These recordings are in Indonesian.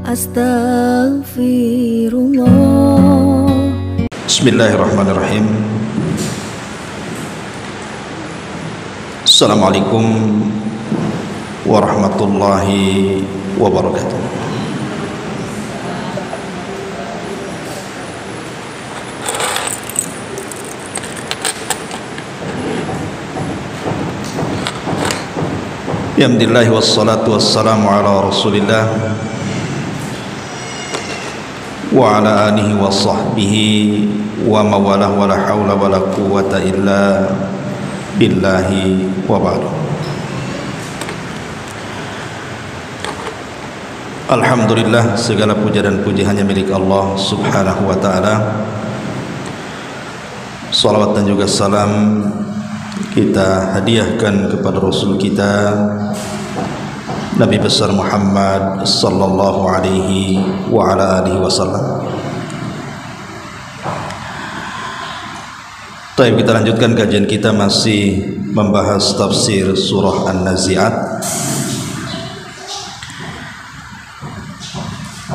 Astaghfirullah. Bismillahirrahmanirrahim. Assalamualaikum warahmatullahi wabarakatuh. Alhamdulillah wassalatu wassalamu ala Rasulillah wa ala alihi wa sahbihi wa mawalah wa la hawla wa la quwwata illa billahi wa ba'du. Alhamdulillah, segala puja dan puji hanya milik Allah subhanahu wa ta'ala. Salawat dan juga salam kita hadiahkan kepada Rasul kita Nabi besar Muhammad sallallahu alaihi wa ala alihi wasallam. Baik, kita lanjutkan kajian kita, masih membahas tafsir surah An-Nazi'at.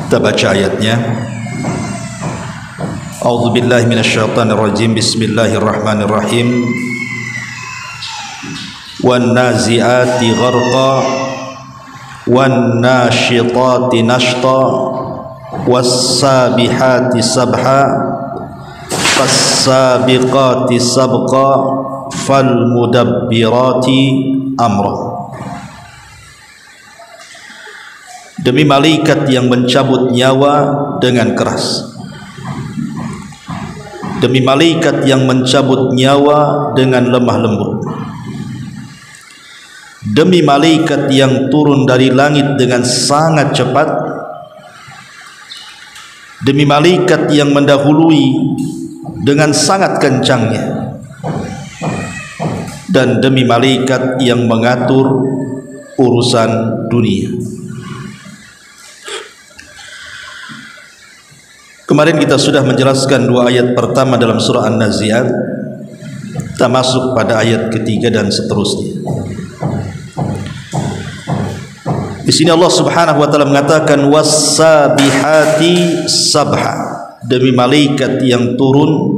Kita baca ayatnya. A'udzubillahi minasyaitonirrajim. Bismillahirrahmanirrahim. Wan nazi'ati gharqa wan nashitati nashta was sabihati sabha fas sabiqati sabqa fal mudabbirati amra. Demi malaikat yang mencabut nyawa dengan keras, demi malaikat yang mencabut nyawa dengan lemah lembut, demi malaikat yang turun dari langit dengan sangat cepat, demi malaikat yang mendahului dengan sangat kencangnya, dan demi malaikat yang mengatur urusan dunia. Kemarin kita sudah menjelaskan dua ayat pertama dalam surah An-Nazi'at. Kita masuk pada ayat ketiga dan seterusnya. Di sini Allah Subhanahu wa taala mengatakan was-sabihati sabha, demi malaikat yang turun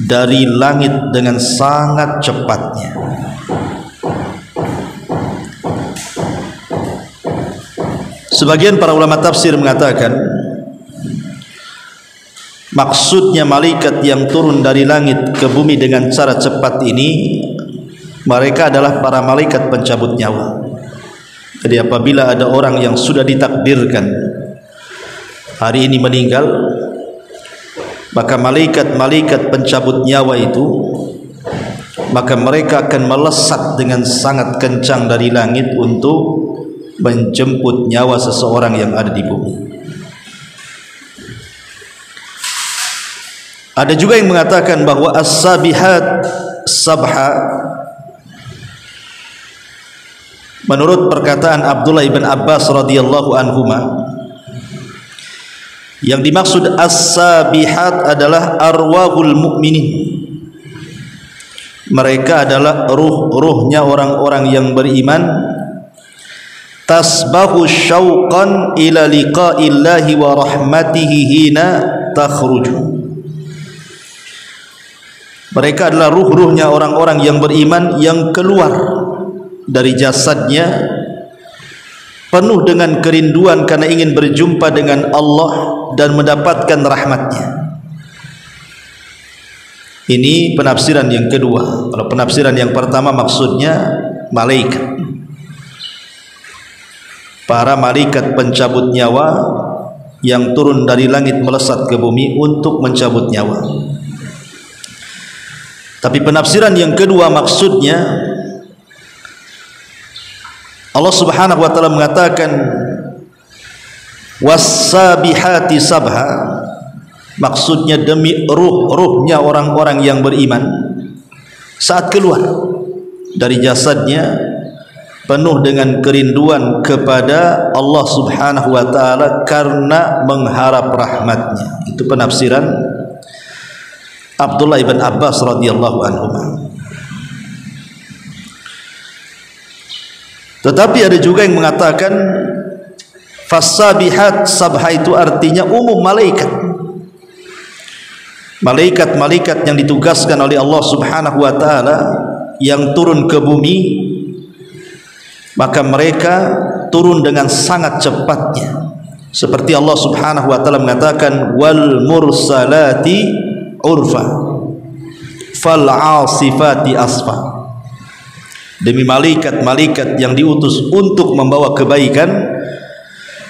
dari langit dengan sangat cepatnya. Sebagian para ulama tafsir mengatakan maksudnya malaikat yang turun dari langit ke bumi dengan cara cepat ini, mereka adalah para malaikat pencabut nyawa. Jadi apabila ada orang yang sudah ditakdirkan hari ini meninggal, maka malaikat-malaikat pencabut nyawa itu, maka mereka akan melesat dengan sangat kencang dari langit untuk menjemput nyawa seseorang yang ada di bumi. Ada juga yang mengatakan bahwa as-sabihat sabha, menurut perkataan Abdullah ibn Abbas radhiyallahu anhuma, yang dimaksud as-sabihat adalah arwahul mu'minin. Mereka adalah ruh-ruhnya orang-orang yang beriman. Tasbahu syauqan ila liqa'illahi wa rahmatihi hina takhruju. Mereka adalah ruh-ruhnya orang-orang yang beriman yang keluar dari jasadnya penuh dengan kerinduan karena ingin berjumpa dengan Allah dan mendapatkan rahmatnya. Ini penafsiran yang kedua. Kalau penafsiran yang pertama maksudnya malaikat, para malaikat pencabut nyawa yang turun dari langit melesat ke bumi untuk mencabut nyawa. Tapi penafsiran yang kedua maksudnya Allah Subhanahu wa taala mengatakan was-sabihati sabha, maksudnya demi ruh-ruhnya orang-orang yang beriman saat keluar dari jasadnya penuh dengan kerinduan kepada Allah Subhanahu wa taala karena mengharap rahmatnya. Itu penafsiran Abdullah ibn Abbas radhiyallahu anhu. Tetapi ada juga yang mengatakan Fasabihat sabha itu artinya umum malaikat. Malaikat-malaikat yang ditugaskan oleh Allah Subhanahu wa taala yang turun ke bumi, maka mereka turun dengan sangat cepatnya. Seperti Allah Subhanahu wa taala mengatakan wal mursalati urfa fal asifati asfa. Demi malaikat-malaikat yang diutus untuk membawa kebaikan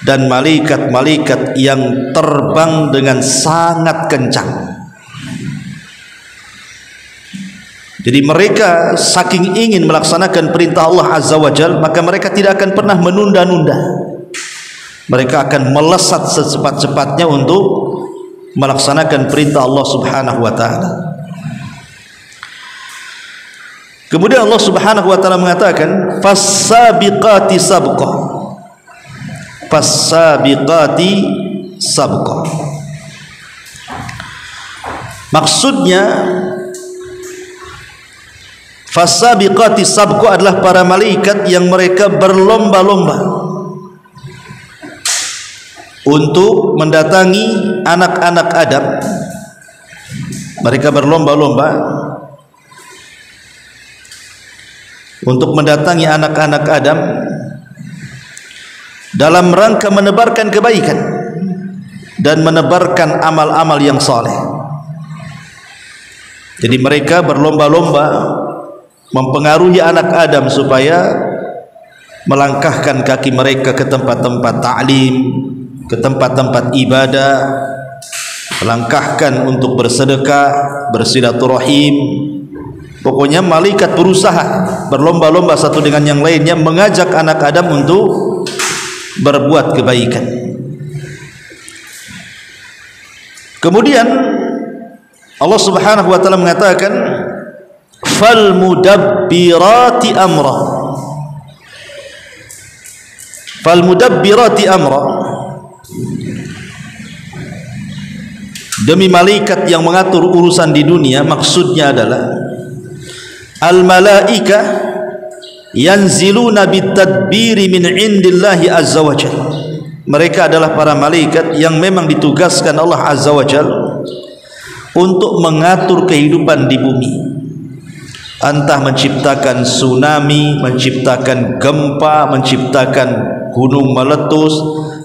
dan malaikat-malaikat yang terbang dengan sangat kencang. Jadi mereka saking ingin melaksanakan perintah Allah Azza wa Jalla, maka mereka tidak akan pernah menunda-nunda. Mereka akan melesat secepat-cepatnya untuk melaksanakan perintah Allah Subhanahu wa taala. Kemudian Allah Subhanahu wa taala mengatakan fas-sabiqati sabqa. Fas-sabiqati sabqa. Maksudnya fas-sabiqati sabqa adalah para malaikat yang mereka berlomba-lomba untuk mendatangi anak-anak Adam. Mereka berlomba-lomba untuk mendatangi anak-anak Adam dalam rangka menebarkan kebaikan dan menebarkan amal-amal yang saleh. Jadi mereka berlomba-lomba mempengaruhi anak Adam supaya melangkahkan kaki mereka ke tempat-tempat ta'lim, ke tempat-tempat ibadah, melangkahkan untuk bersedekah, bersilaturahim. Pokoknya malaikat berusaha berlomba-lomba satu dengan yang lainnya mengajak anak Adam untuk berbuat kebaikan. Kemudian Allah Subhanahu wa taala mengatakan fal mudabbirati amra. Fal mudabbirati amra, demi malaikat yang mengatur urusan di dunia. Maksudnya adalah al-malaika yanziluna bitadbiri min indillahi azza wa jalla. Mereka adalah para malaikat yang memang ditugaskan Allah azza wa jalla untuk mengatur kehidupan di bumi. Entah menciptakan tsunami, menciptakan gempa, menciptakan gunung meletus,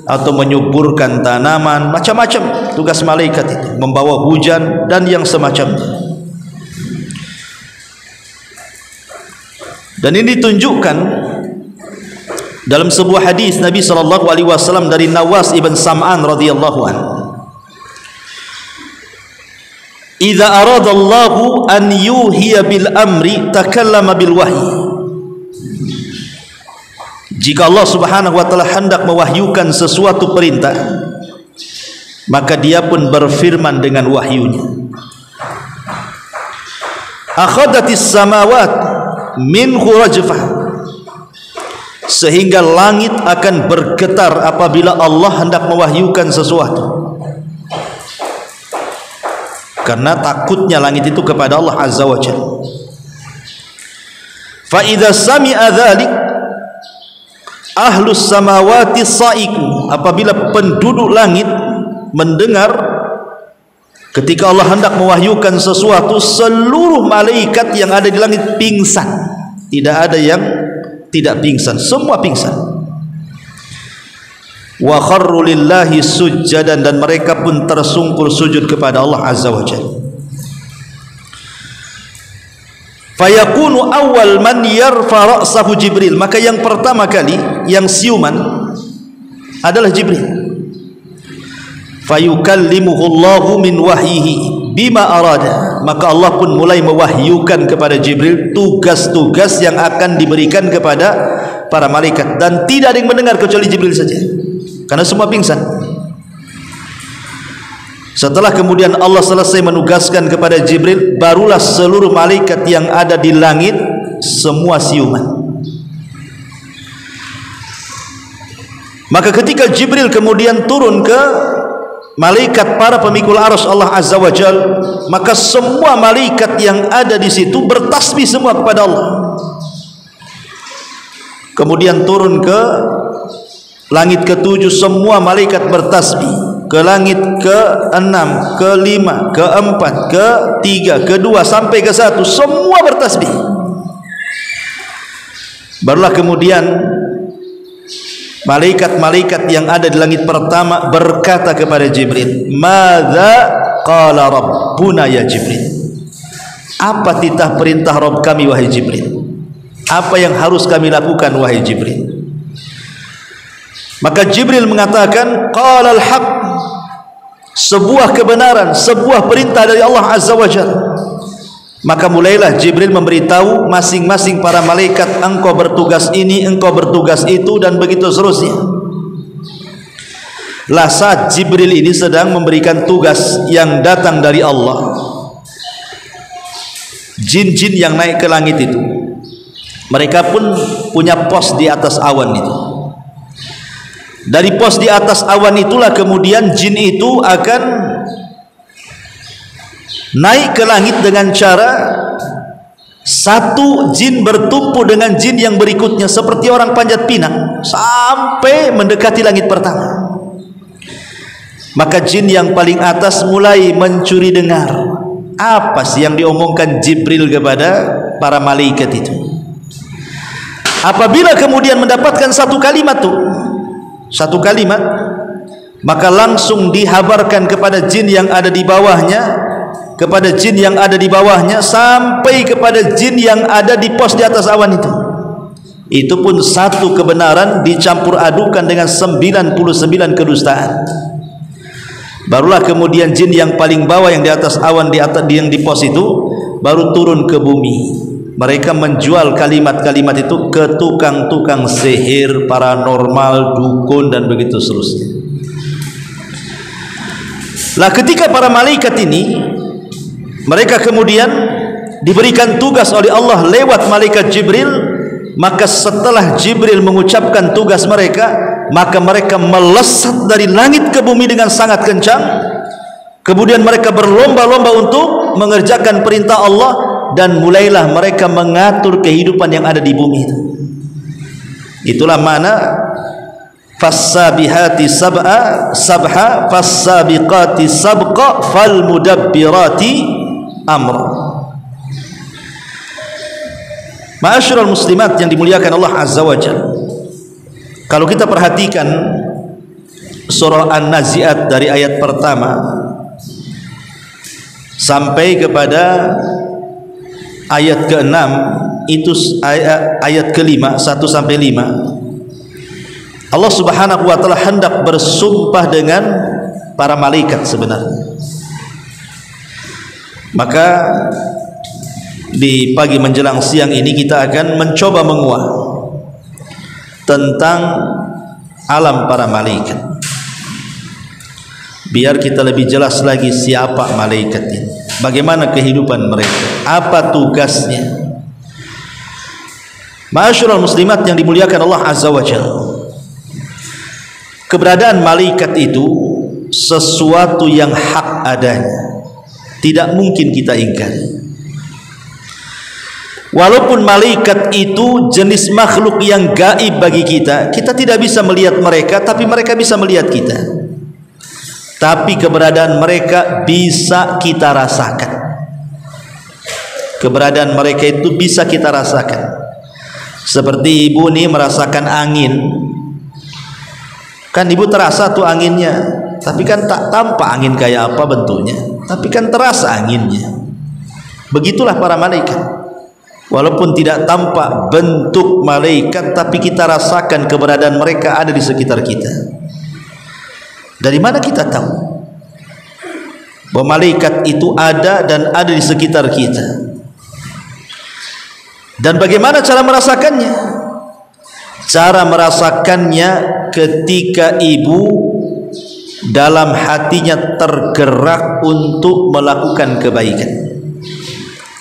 atau menyuburkan tanaman, macam-macam tugas malaikat itu, membawa hujan dan yang semacamnya. Dan ini ditunjukkan dalam sebuah hadis Nabi sallallahu alaihi wasallam dari Nawas ibn Sam'an radhiyallahu anhu. Idza arada Allahu an yuhiya bil amri takallama bil wahyi. Jika Allah Subhanahu wa taala hendak mewahyukan sesuatu perintah, maka dia pun berfirman dengan wahyunya. Akhadatis samawat min khurajfah, sehingga langit akan bergetar apabila Allah hendak mewahyukan sesuatu, karena takutnya langit itu kepada Allah Azza wa Jalla. Fa idza sami'a dzalik ahlus samawati sa'iku, apabila penduduk langit mendengar ketika Allah hendak mewahyukan sesuatu, seluruh malaikat yang ada di langit pingsan. Tidak ada yang tidak pingsan, semua pingsan. Wa kharru lillahi sujjadan, dan mereka pun tersungkur sujud kepada Allah Azza wa Jalla. Fayakunu awal man yarfa ra'sahu Jibril, maka yang pertama kali yang siuman adalah Jibril. Fayukallimuhu Allahu min wahyihi bima arada, maka Allah pun mulai mewahyukan kepada Jibril tugas-tugas yang akan diberikan kepada para malaikat, dan tidak ada yang mendengar kecuali Jibril saja, karena semua pingsan. Setelah kemudian Allah selesai menugaskan kepada Jibril, barulah seluruh malaikat yang ada di langit semua siuman. Maka ketika Jibril kemudian turun ke malaikat para pemikul arsy Allah Azza wa Jalla, maka semua malaikat yang ada di situ bertasbih semua kepada Allah. Kemudian turun ke langit ke-7 semua malaikat bertasbih, ke langit ke-6, ke-5, ke-4, ke-3, ke-2 sampai ke-1 semua bertasbih. Barulah kemudian malaikat-malaikat yang ada di langit pertama berkata kepada Jibril, "Madza qala rabbuna ya Jibril?" Apa titah perintah Rabb kami wahai Jibril? Apa yang harus kami lakukan wahai Jibril? Maka Jibril mengatakan, qala al-haq, sebuah kebenaran, sebuah perintah dari Allah Azza wa Jalla. Maka mulailah Jibril memberitahu masing-masing para malaikat, engkau bertugas ini, engkau bertugas itu, dan begitu seterusnya. Lah saat Jibril ini sedang memberikan tugas yang datang dari Allah, jin-jin yang naik ke langit itu, mereka pun punya pos di atas awan itu. Dari pos di atas awan itulah kemudian jin itu akan naik ke langit dengan cara satu jin bertumpu dengan jin yang berikutnya seperti orang panjat pinang sampai mendekati langit pertama. Maka jin yang paling atas mulai mencuri dengar apa sih yang diomongkan Jibril kepada para malaikat itu. Apabila kemudian mendapatkan satu kalimat tuh, satu kalimat, maka langsung dihabarkan kepada jin yang ada di bawahnya, kepada jin yang ada di bawahnya, sampai kepada jin yang ada di pos di atas awan itu. Itu pun satu kebenaran dicampur adukan dengan 99 kedustaan. Barulah kemudian jin yang paling bawah yang di atas awan, di atas yang di pos itu, baru turun ke bumi. Mereka menjual kalimat-kalimat itu ke tukang-tukang sihir, paranormal, dukun, dan begitu seterusnya. Lah ketika para malaikat ini, mereka kemudian diberikan tugas oleh Allah lewat malaikat Jibril, maka setelah Jibril mengucapkan tugas mereka, maka mereka melesat dari langit ke bumi dengan sangat kencang. Kemudian mereka berlomba-lomba untuk mengerjakan perintah Allah, dan mulailah mereka mengatur kehidupan yang ada di bumi itu. Itulah makna fassabihati sabha fassabiqati sabqa falmudabbirati amra. Ma'asyiral muslimat yang dimuliakan Allah Azza wa Jalla, kalau kita perhatikan surah An-Nazi'at dari ayat pertama sampai kepada ayat ke-6, itu ayat ke-5, 1 sampai 5, Allah Subhanahu wa taala hendak bersumpah dengan para malaikat sebenarnya. Maka di pagi menjelang siang ini kita akan mencoba menguak tentang alam para malaikat, biar kita lebih jelas lagi siapa malaikat ini, bagaimana kehidupan mereka, apa tugasnya. Ma'asyiral muslimat yang dimuliakan Allah Azza wa Jalla, keberadaan malaikat itu sesuatu yang hak adanya, tidak mungkin kita ingkari. Walaupun malaikat itu jenis makhluk yang gaib bagi kita, kita tidak bisa melihat mereka, tapi mereka bisa melihat kita. Tapi keberadaan mereka bisa kita rasakan. Keberadaan mereka itu bisa kita rasakan. Seperti ibu nih merasakan angin, kan ibu terasa tuh anginnya, tapi kan tak tampak angin kayak apa bentuknya, tapi kan terasa anginnya. Begitulah para malaikat. Walaupun tidak tampak bentuk malaikat, tapi kita rasakan keberadaan mereka ada di sekitar kita. Dari mana kita tahu bahwa malaikat itu ada dan ada di sekitar kita? Dan bagaimana cara merasakannya? Cara merasakannya ketika ibu dalam hatinya tergerak untuk melakukan kebaikan.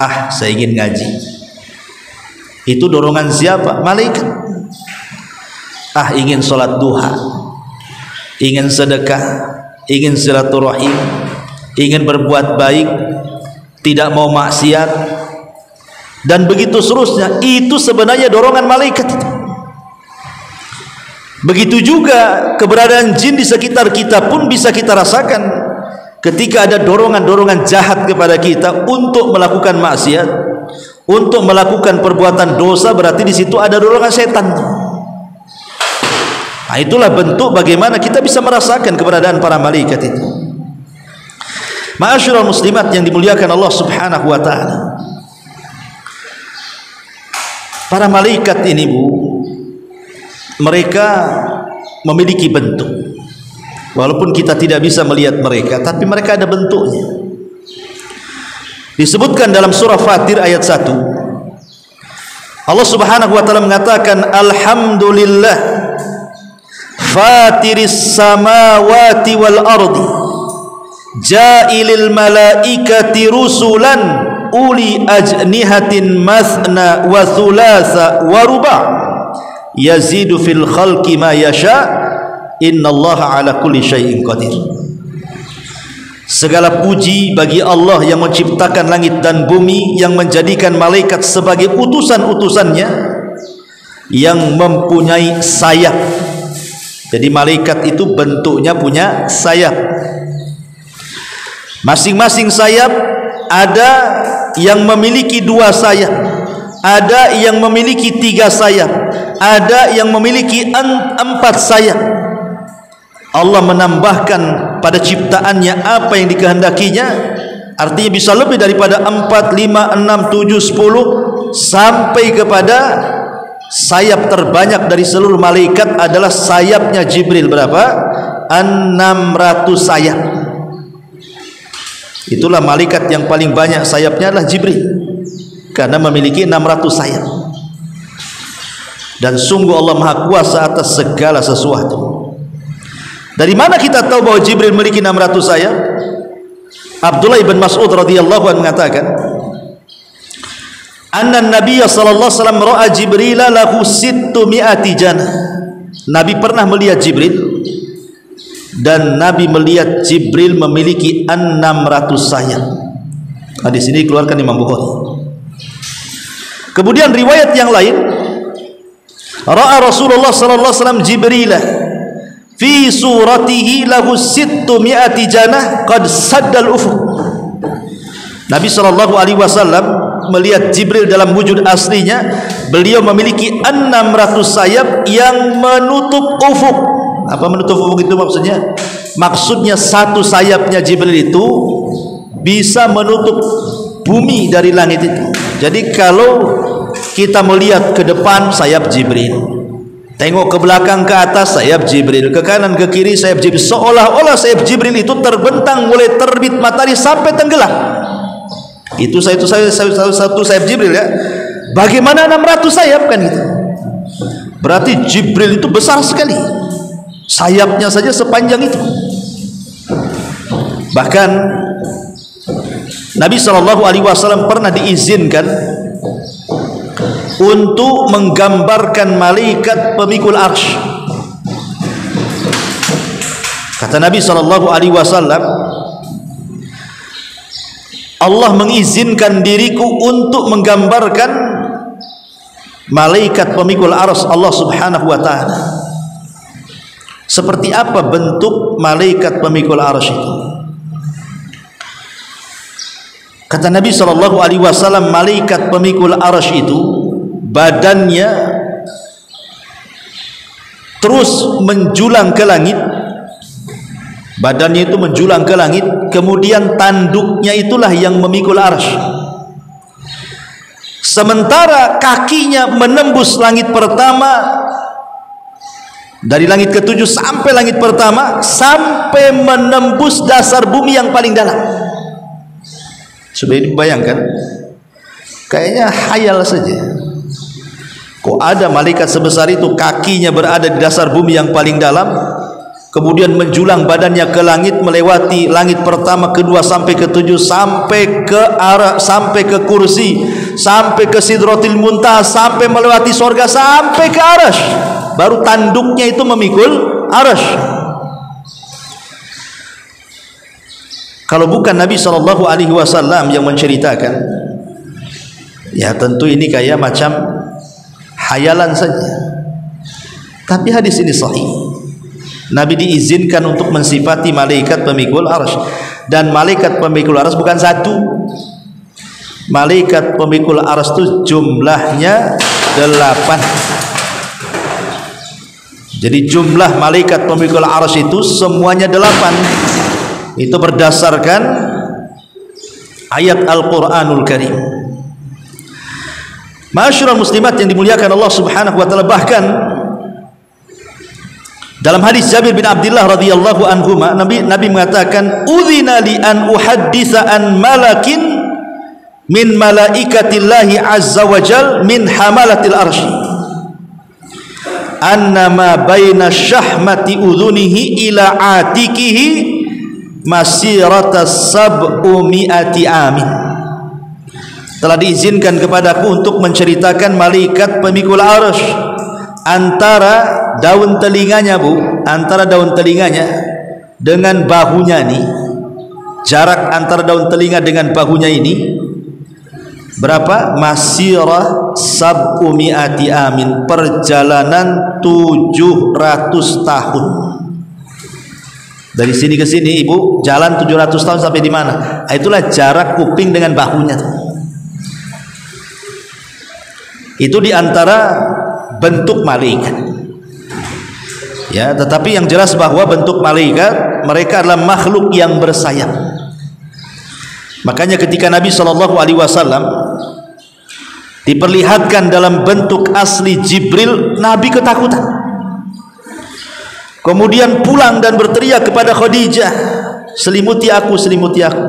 Ah, saya ingin ngaji. Itu dorongan siapa? Malaikat. Ah, ingin sholat duha, ingin sedekah, ingin silaturahim, ingin berbuat baik, tidak mau maksiat, dan begitu seterusnya. Itu sebenarnya dorongan malaikat itu. Begitu juga keberadaan jin di sekitar kita pun bisa kita rasakan. Ketika ada dorongan-dorongan jahat kepada kita untuk melakukan maksiat, untuk melakukan perbuatan dosa, berarti di situ ada dorongan setan. Nah, itulah bentuk bagaimana kita bisa merasakan keberadaan para malaikat itu. Ma'asyiral muslimat yang dimuliakan Allah Subhanahu wa taala. Para malaikat ini, Bu, mereka memiliki bentuk. Walaupun kita tidak bisa melihat mereka, tapi mereka ada bentuknya. Disebutkan dalam surah Fatir ayat 1. Allah Subhanahu wa taala mengatakan, alhamdulillah fatiris samawati wal ardi ja'ilil malaikati rusulan uli ajnihatin mathna wa thulatha wa ruba' yazidu fil khalqi ma yasha' innallaha ala kulli syai'in qadir. Segala puji bagi Allah yang menciptakan langit dan bumi, yang menjadikan malaikat sebagai utusan-utusannya yang mempunyai sayap. Jadi malaikat itu bentuknya punya sayap. Masing-masing sayap ada yang memiliki 2 sayap, ada yang memiliki 3 sayap, ada yang memiliki 4 sayap. Allah menambahkan pada ciptaannya apa yang dikehendakinya, artinya bisa lebih daripada 4, 5, 6, 7, 10 sampai kepada sayap terbanyak dari seluruh malaikat adalah sayapnya Jibril. Berapa? 600 sayap. Itulah malaikat yang paling banyak sayapnya adalah Jibril, karena memiliki 600 sayap. Dan sungguh Allah Maha Kuasa atas segala sesuatu. Dari mana kita tahu bahwa Jibril memiliki 600 sayap? Abdullah ibn Mas'ud radhiyallahu anhu mengatakan, anna Nabiy sallallahu alaihi wasallam ra'a Jibril lahu 600 janah. Nabi pernah melihat Jibril, dan Nabi melihat Jibril memiliki 600 sayap. Hadis ini dikeluarkan Imam Bukhari. Kemudian riwayat yang lain, ra'a Rasulullah sallallahu alaihi wasallam Jibril fi suratihi lahu 600 janah qad saddal ufuq. Nabi sallallahu alaihi wasallam melihat Jibril dalam wujud aslinya, beliau memiliki 600 sayap yang menutup ufuk. Apa menutup ufuk itu maksudnya? Maksudnya satu sayapnya Jibril itu bisa menutup bumi dari langit itu. Jadi kalau kita melihat ke depan, sayap Jibril, tengok ke belakang, ke atas, sayap Jibril, ke kanan ke kiri, sayap Jibril, seolah-olah sayap Jibril itu terbentang mulai terbit matahari sampai tenggelam. Itu satu sayap Jibril ya. Bagaimana 600 sayap kan itu? Berarti Jibril itu besar sekali. Sayapnya saja sepanjang itu. Bahkan Nabi SAW pernah diizinkan untuk menggambarkan malaikat pemikul arsy. Kata Nabi SAW, Allah mengizinkan diriku untuk menggambarkan malaikat pemikul arsy Allah Subhanahu wa taala. Seperti apa bentuk malaikat pemikul arsy itu? Kata Nabi SAW, malaikat pemikul arsy itu badannya terus menjulang ke langit. Badannya itu menjulang ke langit, kemudian tanduknya itulah yang memikul arsy. Sementara kakinya menembus langit pertama, dari langit ke-7 sampai langit pertama, sampai menembus dasar bumi yang paling dalam. Sudah dibayangkan? Kayaknya hayal saja. Kok ada malaikat sebesar itu, kakinya berada di dasar bumi yang paling dalam, kemudian menjulang badannya ke langit, melewati langit pertama, kedua sampai ke-7, sampai ke arah, sampai ke kursi, sampai ke Sidratil Muntaha, sampai melewati surga, sampai ke arsy. Baru tanduknya itu memikul arsy. Kalau bukan Nabi SAW yang menceritakan, ya tentu ini kayak macam hayalan saja. Tapi hadis ini sahih. Nabi diizinkan untuk mensifati malaikat pemikul arsy, dan malaikat pemikul arsy bukan satu. Malaikat pemikul arsy itu jumlahnya 8. Jadi jumlah malaikat pemikul arsy itu semuanya 8. Itu berdasarkan ayat Al-Qur'anul Karim. Ma'asyiral muslimat yang dimuliakan Allah Subhanahu wa taala, bahkan dalam hadis Jabir bin Abdullah radhiyallahu anhuma, Nabi mengatakan, "Udzina li an uhadditsa an malakin min malaikatillahi azza wa jal min hamalatil arsy anna ma baina syahmati udhunihi ila atikihi masirata sab'umi'ati amin." Telah diizinkan kepadaku untuk menceritakan malaikat pemikul arsy, antara daun telinganya, antara daun telinganya dengan bahunya nih, jarak antara daun telinga dengan bahunya ini berapa? Masirah sab'umi'ati amin, perjalanan 700 tahun. Dari sini ke sini ibu jalan 700 tahun sampai di mana? Itulah jarak kuping dengan bahunya. Itu diantara bentuk malaikat. Ya, tetapi yang jelas bahwa bentuk malaikat mereka adalah makhluk yang bersayap. Makanya ketika Nabi SAW diperlihatkan dalam bentuk asli Jibril, Nabi ketakutan. Kemudian pulang dan berteriak kepada Khadijah, "Selimuti aku, selimuti aku."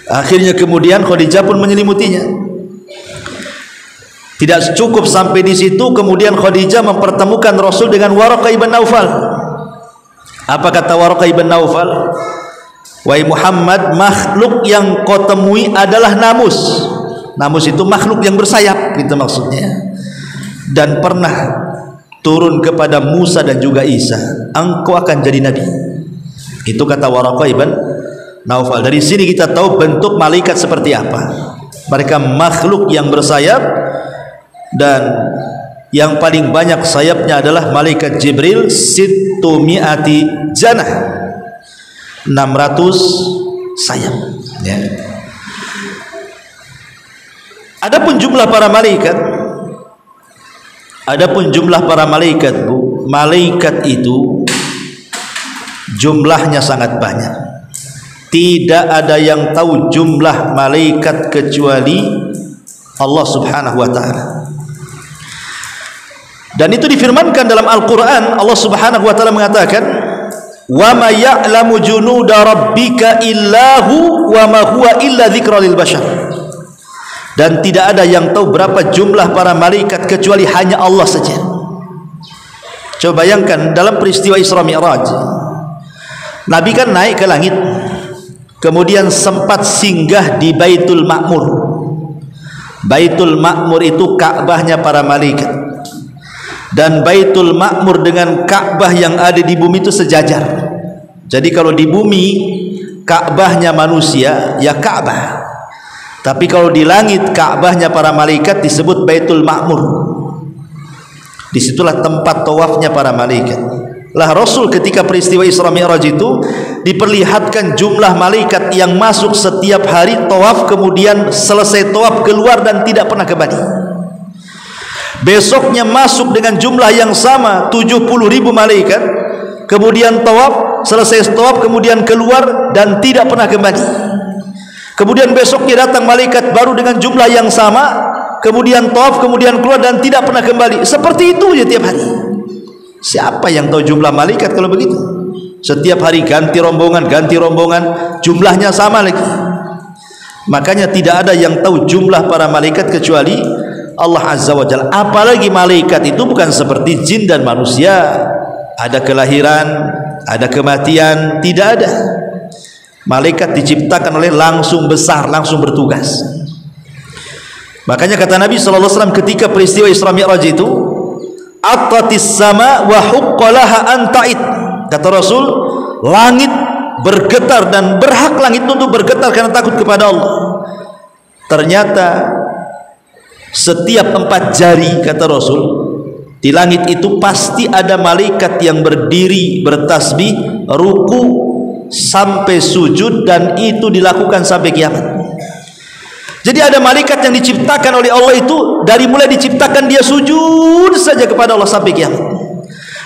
Akhirnya kemudian Khadijah pun menyelimutinya. Tidak cukup sampai di situ, kemudian Khadijah mempertemukan Rasul dengan Waraqah ibn Naufal. Apa kata Waraqah ibn Naufal? "Wahai Muhammad, makhluk yang kau temui adalah namus." Namus itu makhluk yang bersayap, itu maksudnya. Dan pernah turun kepada Musa dan juga Isa, engkau akan jadi nabi. Itu kata Waraqah ibn Naufal. Dari sini kita tahu bentuk malaikat seperti apa. Mereka makhluk yang bersayap, dan yang paling banyak sayapnya adalah malaikat Jibril, sittumi'ati janah, 600 sayap, ya. Adapun jumlah para malaikat, Bu, malaikat itu jumlahnya sangat banyak. Tidak ada yang tahu jumlah malaikat kecuali Allah Subhanahu wa taala. Dan itu difirmankan dalam Al-Quran. Allah Subhanahu wa ta'ala mengatakan, "Wa ma ya'lamu junuda rabbika illahu wa ma huwa illa dzikra lil bashar." Dan tidak ada yang tahu berapa jumlah para malaikat kecuali hanya Allah saja. Coba bayangkan dalam peristiwa Isra Mi'raj, Nabi kan naik ke langit, kemudian sempat singgah di Baitul Ma'mur. Baitul Ma'mur itu Ka'bahnya para malaikat. Dan Baitul Ma'mur dengan Ka'bah yang ada di bumi itu sejajar. Jadi kalau di bumi Ka'bahnya manusia, ya Ka'bah. Tapi kalau di langit Ka'bahnya para malaikat disebut Baitul Ma'mur. Disitulah tempat tawafnya para malaikat. Lah Rasul ketika peristiwa Isra Mi'raj itu diperlihatkan jumlah malaikat yang masuk setiap hari tawaf, kemudian selesai tawaf keluar dan tidak pernah kembali. Besoknya masuk dengan jumlah yang sama, 70.000 malaikat, kemudian tawaf, selesai tawaf kemudian keluar dan tidak pernah kembali. Kemudian besoknya datang malaikat baru dengan jumlah yang sama, kemudian tawaf, kemudian keluar dan tidak pernah kembali. Seperti itu ya tiap hari. Siapa yang tahu jumlah malaikat kalau begitu? Setiap hari ganti rombongan, jumlahnya sama lagi. Makanya tidak ada yang tahu jumlah para malaikat kecuali Allah Azza wa Jalla. Apalagi malaikat itu bukan seperti jin dan manusia, ada kelahiran, ada kematian, tidak ada. Malaikat diciptakan oleh langsung besar, langsung bertugas. Makanya kata Nabi SAW ketika peristiwa Isra Mi'raj itu, "Attatis sama wa huqqalaha anta'id." Kata Rasul, langit bergetar dan berhak langit untuk bergetar karena takut kepada Allah. Ternyata setiap 4 jari, kata Rasul, Di langit itu pasti ada malaikat yang berdiri bertasbih, ruku sampai sujud, dan itu dilakukan sampai kiamat. Jadi ada malaikat yang diciptakan oleh Allah itu dari mulai diciptakan dia sujud saja kepada Allah sampai kiamat.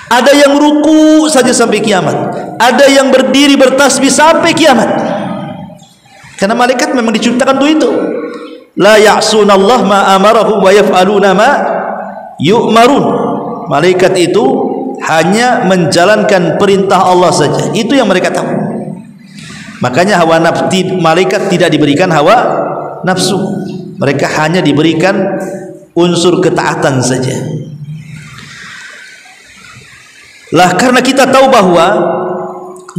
Ada yang ruku saja sampai kiamat. Ada yang berdiri bertasbih sampai kiamat. Karena malaikat memang diciptakan untuk itu. La ya'sunallah ma amarahum wa yaf'aluna ma yu'marun. Malaikat itu hanya menjalankan perintah Allah saja. Itu yang mereka tahu. Makanya hawa nafsu, malaikat tidak diberikan hawa nafsu. Mereka hanya diberikan unsur ketaatan saja. Lah karena kita tahu bahwa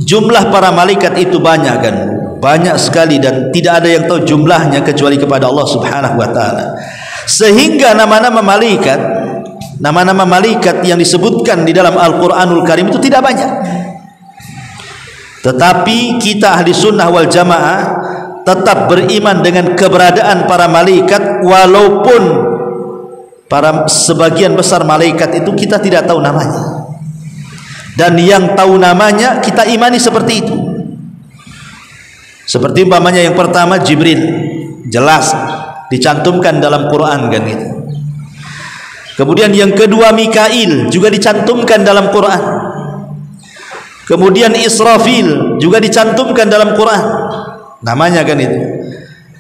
jumlah para malaikat itu banyak kan, banyak sekali, dan tidak ada yang tahu jumlahnya kecuali kepada Allah Subhanahu wa taala. Sehingga nama-nama malaikat yang disebutkan di dalam Al-Qur'anul Karim itu tidak banyak. Tetapi kita ahli sunnah wal jamaah tetap beriman dengan keberadaan para malaikat, walaupun para sebagian besar malaikat itu kita tidak tahu namanya. Dan yang tahu namanya kita imani seperti itu. Seperti umpamanya yang pertama Jibril, jelas dicantumkan dalam Quran kan gitu. Kemudian yang kedua Mikail juga dicantumkan dalam Quran. Kemudian Israfil juga dicantumkan dalam Quran. Namanya kan itu.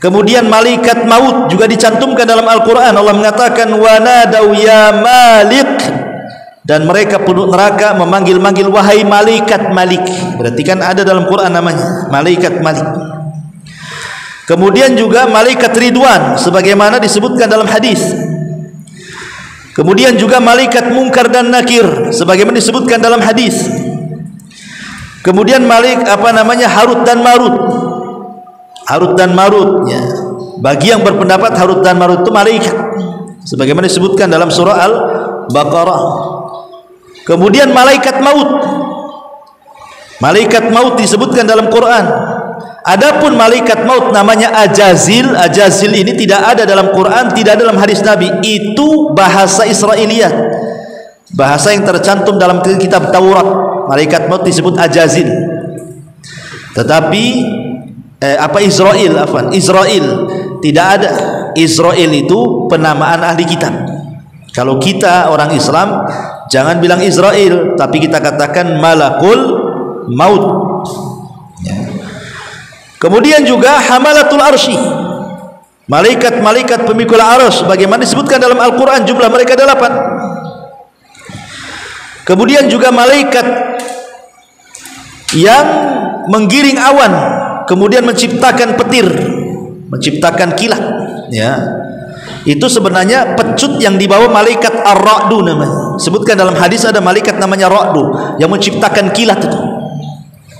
Kemudian malaikat maut juga dicantumkan dalam Al-Quran. Allah mengatakan wa nadau ya Malik, dan mereka penduduk neraka memanggil-manggil wahai malaikat Malik. Berarti kan ada dalam Quran namanya malaikat Malik. Kemudian juga malaikat Ridwan sebagaimana disebutkan dalam hadis. Kemudian juga malaikat Munkar dan Nakir sebagaimana disebutkan dalam hadis. Kemudian Harut dan Marut. Harut dan Marut ya. Bagi yang berpendapat Harut dan Marut itu malaikat sebagaimana disebutkan dalam surah Al-Baqarah. Kemudian malaikat maut. Malaikat maut disebutkan dalam Quran. Adapun malaikat maut namanya Ajazil. Ajazil ini tidak ada dalam Quran, tidak ada dalam hadis Nabi. Itu bahasa Israiliyat, bahasa yang tercantum dalam kitab Taurat. Malaikat maut disebut Ajazil. Tetapi Israel tidak ada. Israel itu penamaan ahli kitab. Kalau kita orang Islam jangan bilang Israel, tapi kita katakan malakul maut ya. Kemudian juga hamalatul arsy, malaikat-malaikat pemikul arsy bagaimana disebutkan dalam Al-Quran, jumlah mereka 8. Kemudian juga malaikat yang menggiring awan, kemudian menciptakan petir, menciptakan kilat ya. Itu sebenarnya pecut yang dibawa malaikat Ar-Ra'du namanya. Sebutkan dalam hadis ada malaikat namanya Ra'du yang menciptakan kilat itu.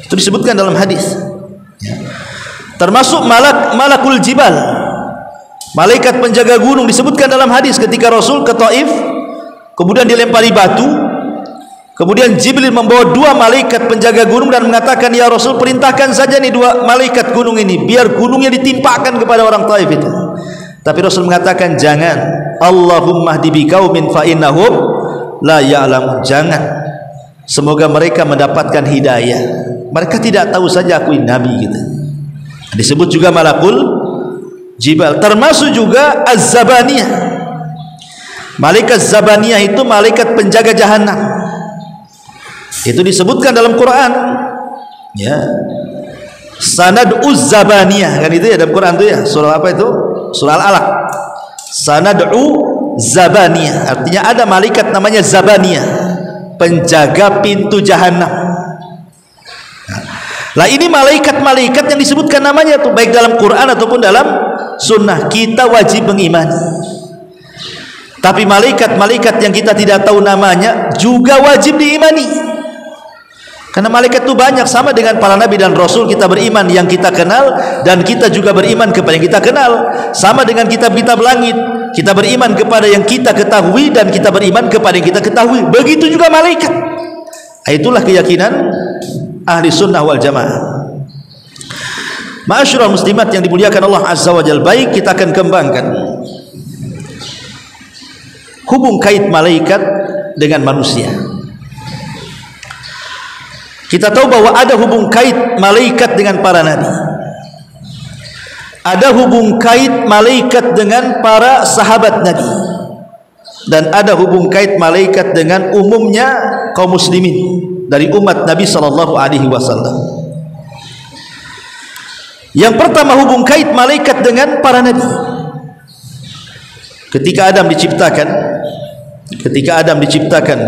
Itu disebutkan dalam hadis. Ya. Termasuk malakul jibal, malaikat penjaga gunung, disebutkan dalam hadis ketika Rasul ke Taif, kemudian dilempari batu, kemudian Jibril membawa 2 malaikat penjaga gunung dan mengatakan, ya Rasul, perintahkan saja nih 2 malaikat gunung ini biar gunungnya ditimpakan kepada orang Taif itu. Tapi Rasul mengatakan jangan. Allahumma hdi biqaumin fa innahum la ya'lamun. Jangan. Semoga mereka mendapatkan hidayah. Mereka tidak tahu saja aku ini nabi gitu. Disebut juga malakul jibal. Termasuk juga Az-Zabaniyah. Malaikat Zabaniyah itu malaikat penjaga jahanam. Itu disebutkan dalam Quran. Ya. Sanad'uz Zabaniyah kan itu ya dalam Quran itu ya. Surah apa itu? Surah Al-Alaq. Sanad'u Zabaniyah, artinya ada malaikat namanya Zabaniyah, penjaga pintu jahanam. Lah ini malaikat-malaikat yang disebutkan namanya tuh baik dalam Quran ataupun dalam sunnah, kita wajib mengimani. Tapi malaikat-malaikat yang kita tidak tahu namanya juga wajib diimani. Karena malaikat itu banyak, sama dengan para nabi dan rasul, kita beriman yang kita kenal dan kita juga beriman kepada yang kita kenal. Sama dengan kitab-kitab langit, kita beriman kepada yang kita ketahui dan kita beriman kepada yang kita ketahui. Begitu juga malaikat. Itulah keyakinan ahli sunnah wal jamaah. Ma'asyiral muslimat yang dimuliakan Allah Azza wa Jalla, baik kita akan kembangkan hubung kait malaikat dengan manusia. Kita tahu bahwa ada hubung kait malaikat dengan para nabi. Ada hubung kait malaikat dengan para sahabat nabi. Dan ada hubung kait malaikat dengan umumnya kaum muslimin dari umat Nabi sallallahu alaihi wasallam. Yang pertama, hubung kait malaikat dengan para nabi. Ketika Adam diciptakan,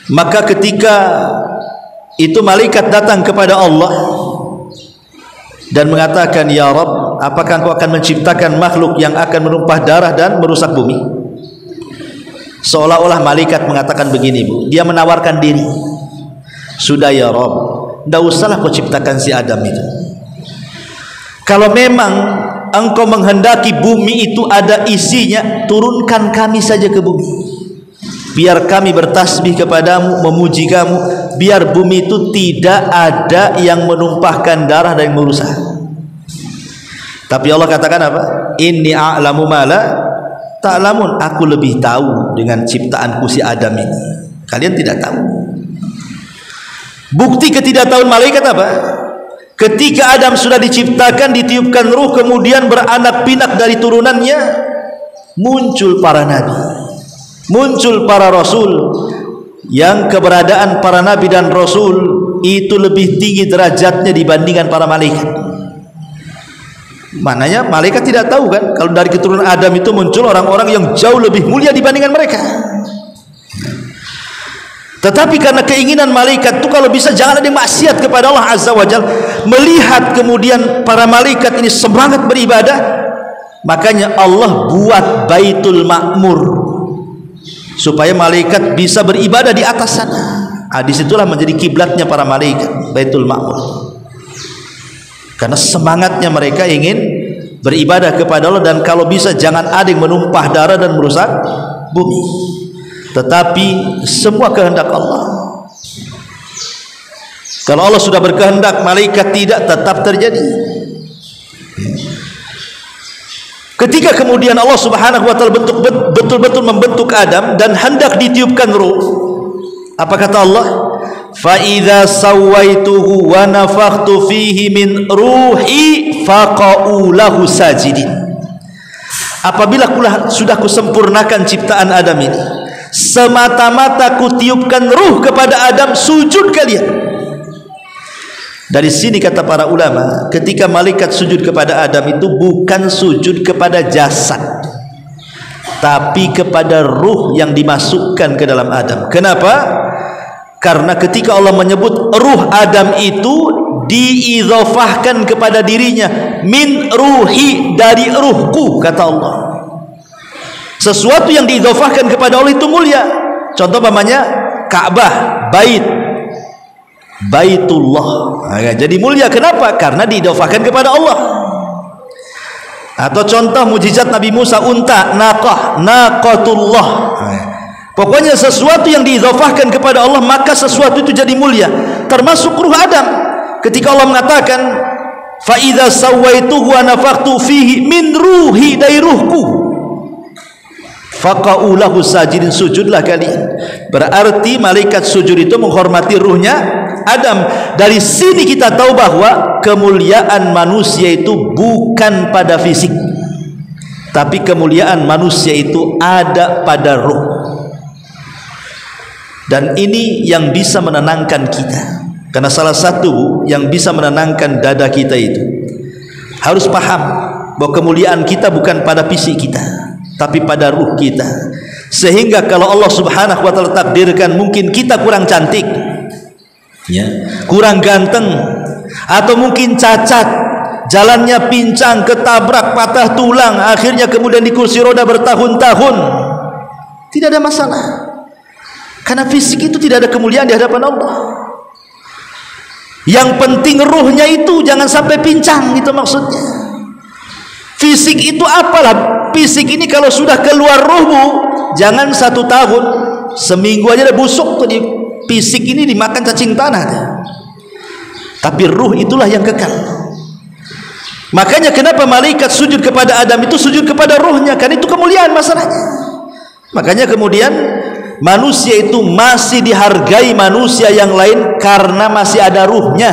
maka ketika itu malaikat datang kepada Allah dan mengatakan, "Ya Rabb, apakah Engkau akan menciptakan makhluk yang akan menumpah darah dan merusak bumi?" Seolah-olah malaikat mengatakan begini, Bu. Dia menawarkan diri. "Sudah ya Rabb, tidak usahlah kau ciptakan si Adam itu. Kalau memang Engkau menghendaki bumi itu ada isinya, turunkan kami saja ke bumi. Biar kami bertasbih kepadamu, memuji kamu. Biar bumi itu tidak ada yang menumpahkan darah dan merusak." Tapi Allah katakan apa? "Inni a'lamu ma la ta'lamun." Aku lebih tahu dengan ciptaanku si Adam ini. Kalian tidak tahu. Bukti ketidaktahuan malaikat apa? Ketika Adam sudah diciptakan, ditiupkan ruh, kemudian beranak pinak dari turunannya, muncul para nabi, muncul para rasul, yang keberadaan para nabi dan rasul itu lebih tinggi derajatnya dibandingkan para malaikat. Maknanya malaikat tidak tahu kan kalau dari keturunan Adam itu muncul orang-orang yang jauh lebih mulia dibandingkan mereka. Tetapi karena keinginan malaikat itu kalau bisa jangan ada yang maksiat kepada Allah Azza wa Jalla, melihat kemudian para malaikat ini semangat beribadah, makanya Allah buat Baitul Ma'mur supaya malaikat bisa beribadah di atas sana. Disitulah menjadi kiblatnya para malaikat, Baitul Ma'mur. Karena semangatnya mereka ingin beribadah kepada Allah, dan kalau bisa jangan ada yang menumpah darah dan merusak bumi. Tetapi semua kehendak Allah. Kalau Allah sudah berkehendak, malaikat tidak, tetap terjadi. Ketika kemudian Allah Subhanahu wa taala betul-betul membentuk Adam dan hendak ditiupkan ruh, apa kata Allah? "Fa idza sawaituhu wa nafakhtu fihi min ruhi faqa'u lahu sajidin." Apabila sudah kusempurnakan ciptaan Adam ini, semata-mata kutiupkan ruh kepada Adam, sujud kalian. Dari sini kata para ulama, ketika malaikat sujud kepada Adam itu bukan sujud kepada jasad, tapi kepada ruh yang dimasukkan ke dalam Adam. Kenapa? Karena ketika Allah menyebut ruh Adam itu diidzafahkan kepada dirinya, min ruhi, dari ruhku, kata Allah. Sesuatu yang diidzafahkan kepada Allah itu mulia. Contoh namanya Ka'bah, Baitullah. Jadi mulia. Kenapa? Karena diidzafahkan kepada Allah. Atau contoh mujizat Nabi Musa, unta, naqatullah. Pokoknya sesuatu yang diidzafahkan kepada Allah, maka sesuatu itu jadi mulia. Termasuk ruh Adam. Ketika Allah mengatakan, "Fa idza sawaituhu wa nafakhtu fihi min ruhi", dari ruhku, faqa'u lahu sajidin, sujudlah kalian. Berarti malaikat sujud itu menghormati ruhnya Adam. Dari sini kita tahu bahwa kemuliaan manusia itu bukan pada fisik, tapi kemuliaan manusia itu ada pada ruh. Dan ini yang bisa menenangkan kita, karena salah satu yang bisa menenangkan dada kita itu harus paham bahwa kemuliaan kita bukan pada fisik kita, tapi pada ruh kita. Sehingga kalau Allah Subhanahu wa taala takdirkan mungkin kita kurang cantik, ya, kurang ganteng, atau mungkin cacat, jalannya pincang, ketabrak, patah tulang, akhirnya kemudian di kursi roda bertahun-tahun, tidak ada masalah. Karena fisik itu tidak ada kemuliaan di hadapan Allah. Yang penting ruhnya itu jangan sampai pincang, itu maksudnya. Fisik itu apalah, fisik ini kalau sudah keluar ruhmu, jangan 1 tahun, seminggu aja udah busuk tuh di fisik ini, dimakan cacing tanah. Tapi ruh itulah yang kekal. Makanya kenapa malaikat sujud kepada Adam itu sujud kepada ruhnya, kan itu kemuliaan masalahnya. Makanya kemudian manusia itu masih dihargai manusia yang lain karena masih ada ruhnya.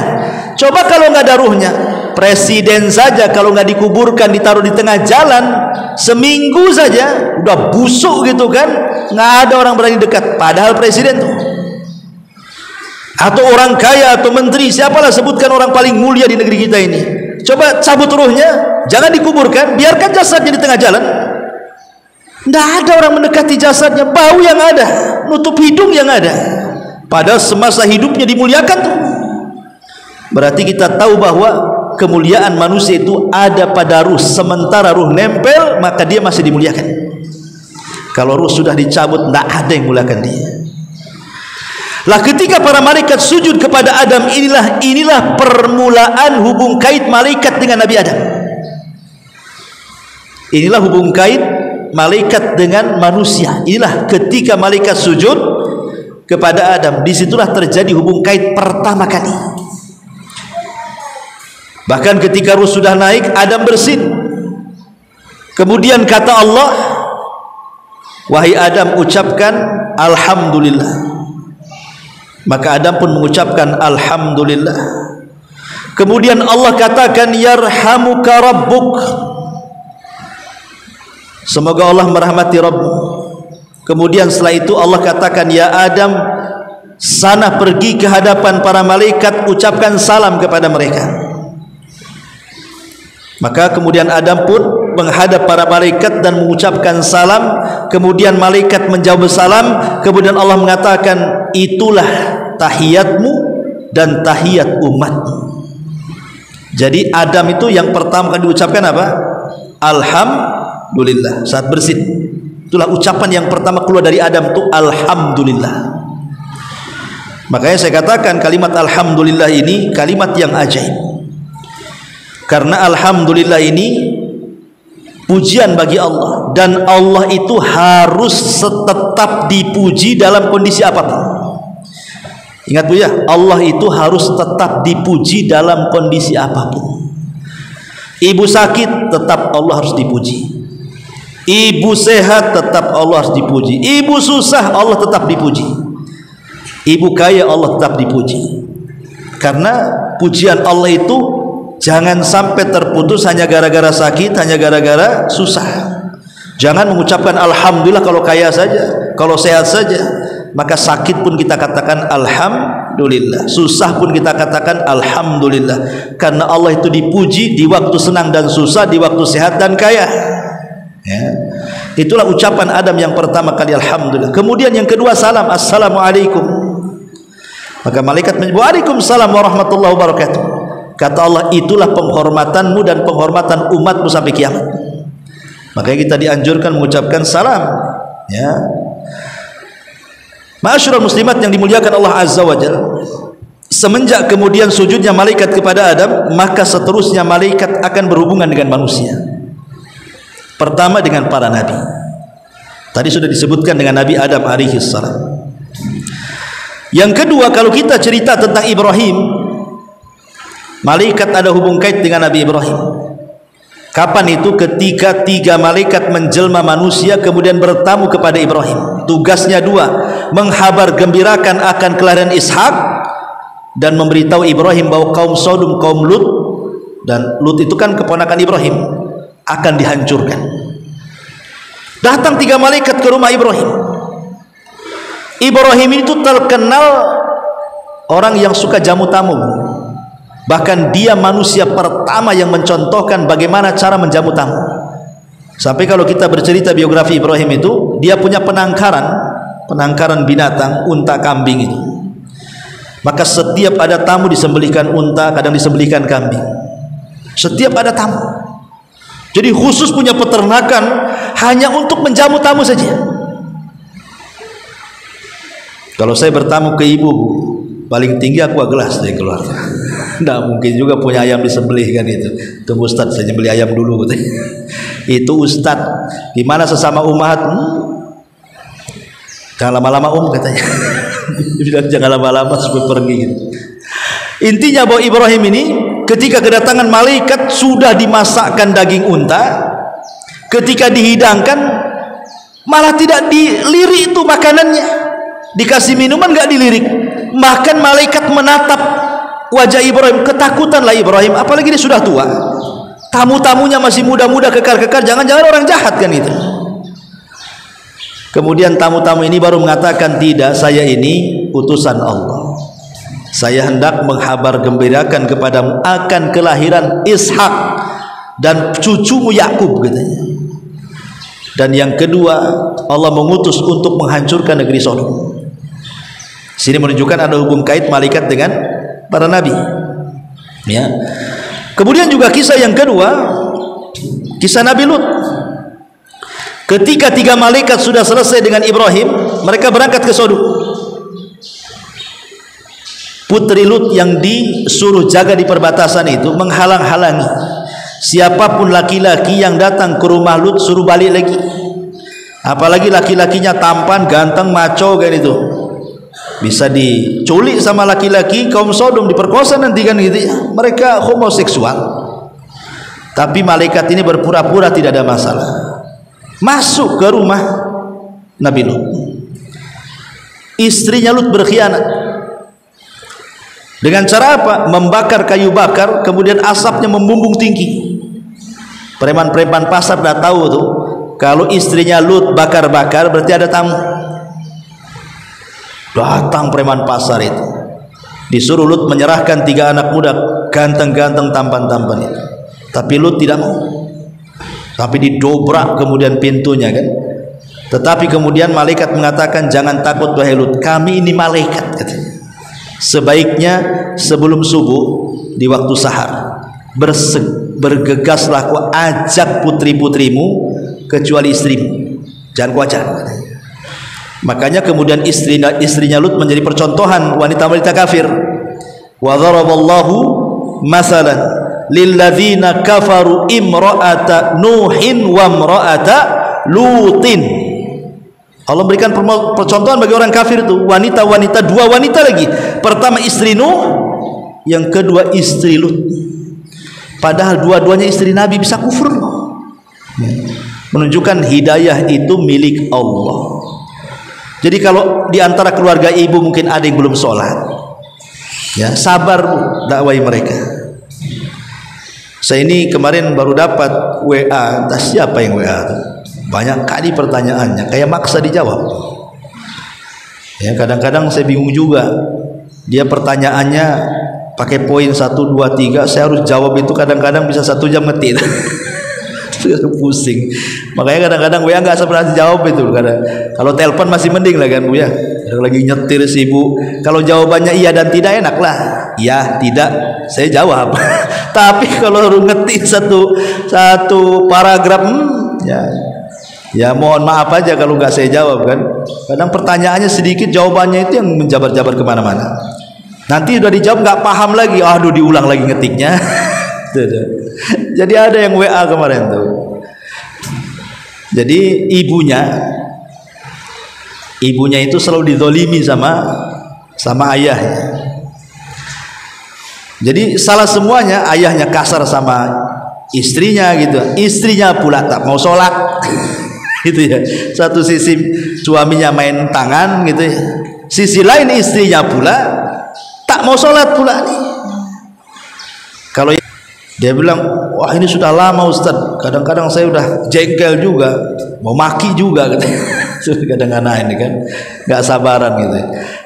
Coba kalau nggak ada ruhnya, presiden saja kalau nggak dikuburkan, ditaruh di tengah jalan seminggu saja udah busuk gitu kan, nggak ada orang berani dekat. Padahal presiden tuh, atau orang kaya atau menteri, siapalah, sebutkan orang paling mulia di negeri kita ini, coba cabut ruhnya, jangan dikuburkan, biarkan jasadnya di tengah jalan. Tidak ada orang mendekati jasadnya, bau yang ada, nutup hidung yang ada. Padahal semasa hidupnya dimuliakan tuh. Berarti kita tahu bahwa kemuliaan manusia itu ada pada ruh. Sementara ruh nempel, maka dia masih dimuliakan. Kalau ruh sudah dicabut, tidak ada yang muliakan dia. Lah ketika para malaikat sujud kepada Adam, inilah permulaan hubung kait malaikat dengan Nabi Adam. Inilah hubung kait malaikat dengan manusia. Inilah ketika malaikat sujud kepada Adam, disitulah terjadi hubung kait pertama kali. Bahkan ketika ruh sudah naik, Adam bersin. Kemudian kata Allah, wahai Adam, ucapkan alhamdulillah. Maka Adam pun mengucapkan alhamdulillah. Kemudian Allah katakan yarhamuka rabbuk, semoga Allah merahmati Rabbmu. Kemudian setelah itu Allah katakan, ya Adam, sana pergi ke hadapan para malaikat, ucapkan salam kepada mereka. Maka kemudian Adam pun menghadap para malaikat dan mengucapkan salam. Kemudian malaikat menjawab salam. Kemudian Allah mengatakan, itulah tahiyatmu dan tahiyat umatmu. Jadi Adam itu yang pertama kali diucapkan apa? Alhamdulillah saat bersin. Itulah ucapan yang pertama keluar dari Adam itu alhamdulillah. Makanya saya katakan kalimat alhamdulillah ini kalimat yang ajaib. Karena alhamdulillah ini pujian bagi Allah, dan Allah itu harus tetap dipuji dalam kondisi apapun. Ingat Bu ya, Allah itu harus tetap dipuji dalam kondisi apapun. Ibu sakit, tetap Allah harus dipuji. Ibu sehat, tetap Allah harus dipuji. Ibu susah, Allah tetap dipuji. Ibu kaya, Allah tetap dipuji. Karena pujian Allah itu jangan sampai terputus hanya gara-gara sakit, hanya gara-gara susah. Jangan mengucapkan alhamdulillah kalau kaya saja, kalau sehat saja. Maka sakit pun kita katakan alhamdulillah, susah pun kita katakan alhamdulillah. Karena Allah itu dipuji di waktu senang dan susah, di waktu sehat dan kaya. Ya. Itulah ucapan Adam yang pertama kali alhamdulillah. Kemudian yang kedua salam, assalamualaikum. Maka malaikat menyebut waalaikumsalam warahmatullahi wabarakatuh. Kata Allah, itulah penghormatanmu dan penghormatan umatmu sampai kiamat. Makanya kita dianjurkan mengucapkan salam. Ya. Ma'asyiral muslimat yang dimuliakan Allah Azza wa Jalla, semenjak kemudian sujudnya malaikat kepada Adam, maka seterusnya malaikat akan berhubungan dengan manusia. Pertama dengan para nabi. Tadi sudah disebutkan dengan Nabi Adam alaihi salam. Yang kedua, kalau kita cerita tentang Ibrahim, malaikat ada hubung kait dengan Nabi Ibrahim. Kapan itu? Ketika 3 malaikat menjelma manusia kemudian bertamu kepada Ibrahim. Tugasnya 2, menghabar gembirakan akan kelahiran Ishak dan memberitahu Ibrahim bahwa kaum Sodom, kaum Lut, dan Lut itu kan keponakan Ibrahim, akan dihancurkan. Datang 3 malaikat ke rumah Ibrahim. Ibrahim itu terkenal orang yang suka jamu tamu. Bahkan dia manusia pertama yang mencontohkan bagaimana cara menjamu tamu. Sampai kalau kita bercerita biografi Ibrahim itu, dia punya penangkaran binatang, unta, kambing itu. Maka setiap ada tamu disembelihkan unta, kadang disembelihkan kambing. Setiap ada tamu. Jadi khusus punya peternakan hanya untuk menjamu tamu saja. Kalau saya bertamu ke ibu, paling tinggi aku gelas dari keluarga. Tidak mungkin juga punya ayam disembelih kan itu. Tunggu Ustaz, saya beli ayam dulu. Itu Ustaz. Gimana sesama umat? Jangan lama-lama katanya. Jangan lama-lama sebelum pergi gitu. Intinya bahwa Ibrahim ini ketika kedatangan malaikat sudah dimasakkan daging unta. Ketika dihidangkan, Malah tidak dilirik itu makanannya, dikasih minuman nggak dilirik. Bahkan malaikat menatap wajah Ibrahim, ketakutanlah Ibrahim, apalagi dia sudah tua, tamu-tamunya masih muda-muda kekar-kekar, jangan-jangan orang jahat kan itu. Kemudian tamu-tamu ini baru mengatakan, tidak, saya ini utusan Allah, saya hendak menghabar gembirakan kepadamu akan kelahiran Ishak dan cucumu Yakub katanya. Dan yang kedua, Allah mengutus untuk menghancurkan negeri Sodom. Sini menunjukkan ada hubung kait malaikat dengan para nabi. Ya. Kemudian juga kisah yang kedua, kisah Nabi Lut. Ketika 3 malaikat sudah selesai dengan Ibrahim, mereka berangkat ke Sodom. Putri Lut yang disuruh jaga di perbatasan itu menghalang-halangi. Siapapun laki-laki yang datang ke rumah Lut suruh balik lagi. Apalagi laki-lakinya tampan, ganteng, maco kayak itu, bisa diculik sama laki-laki kaum Sodom, diperkosa nanti kan gitu ya. Mereka homoseksual. Tapi malaikat ini berpura-pura tidak ada masalah, masuk ke rumah Nabi Lut. Istrinya Lut berkhianat. Dengan cara apa? Membakar kayu bakar, kemudian asapnya membumbung tinggi. Preman-preman pasar dah tahu tuh, kalau istrinya Lut bakar-bakar berarti ada tamu. Datang preman pasar itu, disuruh Lut menyerahkan 3 anak muda ganteng-ganteng, tampan-tampan itu. Tapi Lut tidak mau. Tapi didobrak kemudian pintunya kan. Tetapi kemudian malaikat mengatakan, jangan takut wahai Lut, kami ini malaikat katanya. Sebaiknya sebelum subuh di waktu sahar bergegaslah kau ajak putri-putrimu kecuali istrimu, jangan kau ajak. Makanya kemudian istrinya Lut menjadi percontohan wanita-wanita kafir. Wa dharaballahu masalan lilladzina kafaru imra'ata nuhin wa imra'ata lutin. Allah berikan percontohan bagi orang kafir itu, wanita-wanita, 2 wanita lagi. Pertama istri Nuh, yang kedua istri Lut. Padahal dua-duanya istri Nabi, bisa kufur. Menunjukkan hidayah itu milik Allah. Jadi kalau di antara keluarga ibu mungkin ada yang belum sholat, ya sabar dakwai mereka. Saya ini kemarin baru dapat WA, entah siapa yang WA itu. Banyak kali pertanyaannya, kayak maksa dijawab. Ya, kadang-kadang saya bingung juga. Dia pertanyaannya pakai poin 1, 2, 3, saya harus jawab itu kadang-kadang bisa 1 jam ngetik. Pusing. Makanya kadang-kadang WA nggak pernah dijawab itu. Kalau telepon masih mending lah kan Bu ya. Lagi nyetir sibuk. Kalau jawabannya iya dan tidak enak lah. Iya, tidak, saya jawab. Tapi kalau harus ngetik satu paragraf, ya mohon maaf aja kalau nggak saya jawab kan. Kadang pertanyaannya sedikit, jawabannya itu yang menjabar-jabar kemana-mana. Nanti udah dijawab nggak paham lagi, aduh diulang lagi ngetiknya. Jadi ada yang WA kemarin tuh. Jadi ibunya itu selalu dizolimi sama ayahnya. Jadi salah semuanya, ayahnya kasar sama istrinya gitu, istrinya pula tak mau sholat. Gitu ya. Satu sisi suaminya main tangan gitu ya. Sisi lain istrinya pula tak mau sholat pula nih. Kalau dia bilang, wah ini sudah lama Ustaz, kadang-kadang saya udah jengkel juga, mau maki juga gitu. Kadang-kadang ini kan nggak sabaran gitu.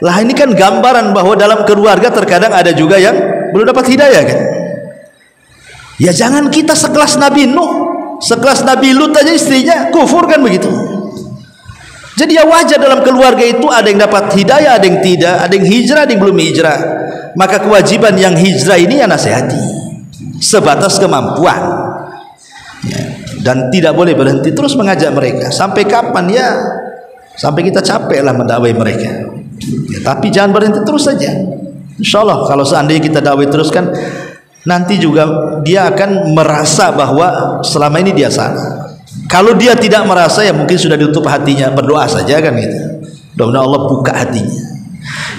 Lah ini kan gambaran bahwa dalam keluarga terkadang ada juga yang belum dapat hidayah kan. Ya jangan kita sekelas Nabi Nuh, sekelas Nabi Lut aja istrinya kufur kan begitu. Jadi ya wajar dalam keluarga itu ada yang dapat hidayah, ada yang tidak, ada yang hijrah, ada yang belum hijrah. Maka kewajiban yang hijrah ini ya nasihati sebatas kemampuan ya, dan tidak boleh berhenti, terus mengajak mereka sampai kapan ya, sampai kita capek lah mendakwai mereka ya, tapi jangan berhenti, terus saja. Insyaallah kalau seandainya kita dakwai terus kan nanti juga dia akan merasa bahwa selama ini dia salah. Kalau dia tidak merasa ya mungkin sudah ditutup hatinya, berdoa saja kan gitu. Mudah-mudahan Allah buka hatinya.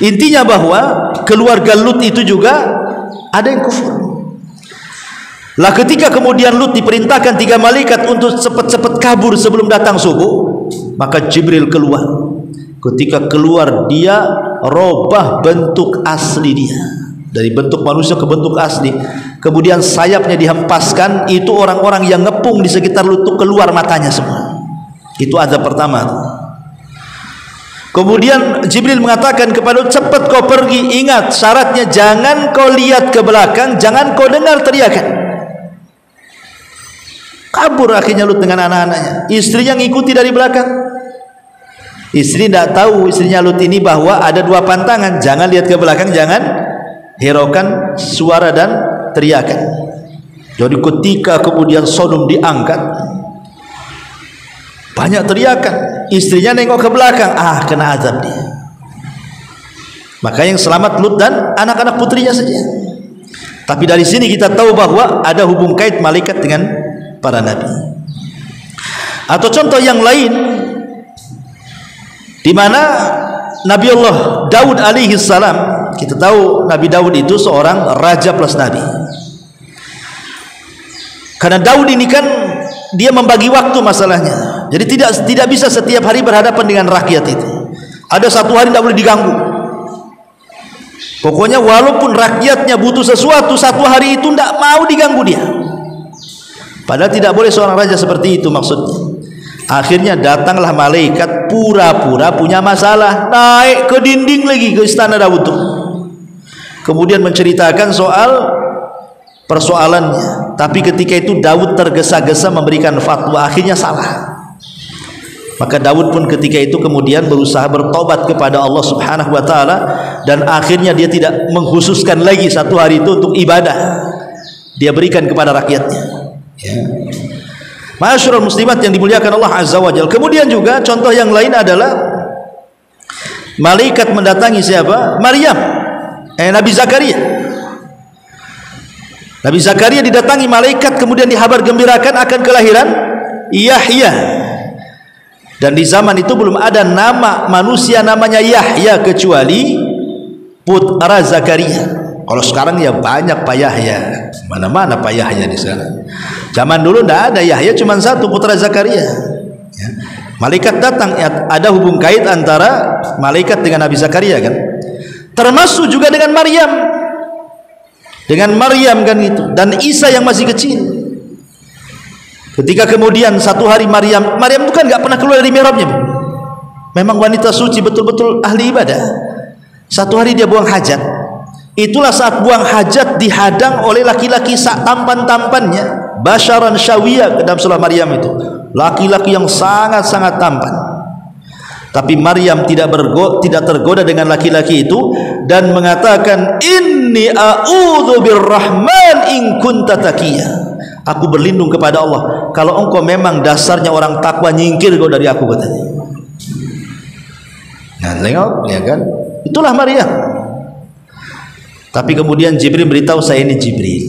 Intinya bahwa keluarga Lut itu juga ada yang kufur. Lah ketika kemudian Lut diperintahkan 3 malaikat untuk cepat-cepat kabur sebelum datang subuh, Maka Jibril keluar. Ketika keluar dia robah bentuk asli dia, dari bentuk manusia ke bentuk asli. Kemudian sayapnya dihempaskan, itu orang-orang yang ngepung di sekitar lutut keluar matanya semua. Itu azab pertama. Kemudian Jibril mengatakan kepada Lut, cepat kau pergi, ingat syaratnya jangan kau lihat ke belakang, jangan kau dengar teriakan. Kabur akhirnya Lut dengan anak-anaknya. Istrinya ngikuti dari belakang. Istri tidak tahu, istrinya Lut ini, bahwa ada dua pantangan, jangan lihat ke belakang, jangan hiraukan suara dan teriakan. Jadi ketika kemudian Sodom diangkat, banyak teriakan, istrinya nengok ke belakang, kena azab dia. Maka yang selamat Lut dan anak-anak putrinya saja. Tapi dari sini kita tahu bahwa ada hubung kait malaikat dengan para nabi. Atau contoh yang lain, di mana Nabi Allah Daud alaihi salam, kita tahu Nabi Daud itu seorang raja plus nabi. Karena Daud ini kan dia membagi waktu masalahnya. Jadi tidak bisa setiap hari berhadapan dengan rakyat itu. Ada satu hari tidak boleh diganggu. Pokoknya walaupun rakyatnya butuh sesuatu, satu hari itu tidak mau diganggu dia. Padahal tidak boleh seorang raja seperti itu maksudnya. Akhirnya datanglah malaikat pura-pura punya masalah, naik ke dinding lagi ke istana Daud itu. Kemudian menceritakan soal persoalannya. Tapi ketika itu Daud tergesa-gesa memberikan fatwa, akhirnya salah. Maka Daud pun ketika itu kemudian berusaha bertobat kepada Allah Subhanahu wa taala, dan akhirnya dia tidak mengkhususkan lagi satu hari itu untuk ibadah. Dia berikan kepada rakyatnya. Ya. Ma'asyiral muslimat yang dimuliakan Allah Azza wa Jalla. Kemudian juga contoh yang lain adalah malaikat mendatangi siapa? Maryam, Nabi Zakaria. Nabi Zakaria didatangi malaikat, kemudian dihabar gembirakan akan kelahiran Yahya. Dan di zaman itu belum ada nama manusia namanya Yahya kecuali putra Zakaria. Kalau sekarang ya banyak Pak Yahya, mana-mana Pak Yahya di sana. Zaman dulu tidak ada Yahya, cuma satu, putra Zakaria. Ya. Malaikat datang, ya, ada hubung kait antara malaikat dengan Nabi Zakaria kan. Termasuk juga dengan Maryam. Dengan Maryam kan itu, dan Isa yang masih kecil. Ketika kemudian satu hari Maryam itu kan nggak pernah keluar dari mihrabnya. Memang wanita suci, betul-betul ahli ibadah. Satu hari dia buang hajat. Itulah saat buang hajat dihadang oleh laki-laki sak tampan-tampannya, basyaran syawiyah, ke dalam surah Maryam itu, laki-laki yang sangat-sangat tampan. Tapi Maryam tidak tergoda dengan laki-laki itu dan mengatakan, inni a'udzu birrahman in kunta taqiyya. Aku berlindung kepada Allah, kalau engkau memang dasarnya orang takwa, nyingkir kau dari aku, katanya. Nah, tengok ya kan, itulah Maryam. Tapi kemudian Jibril beritahu, saya ini Jibril,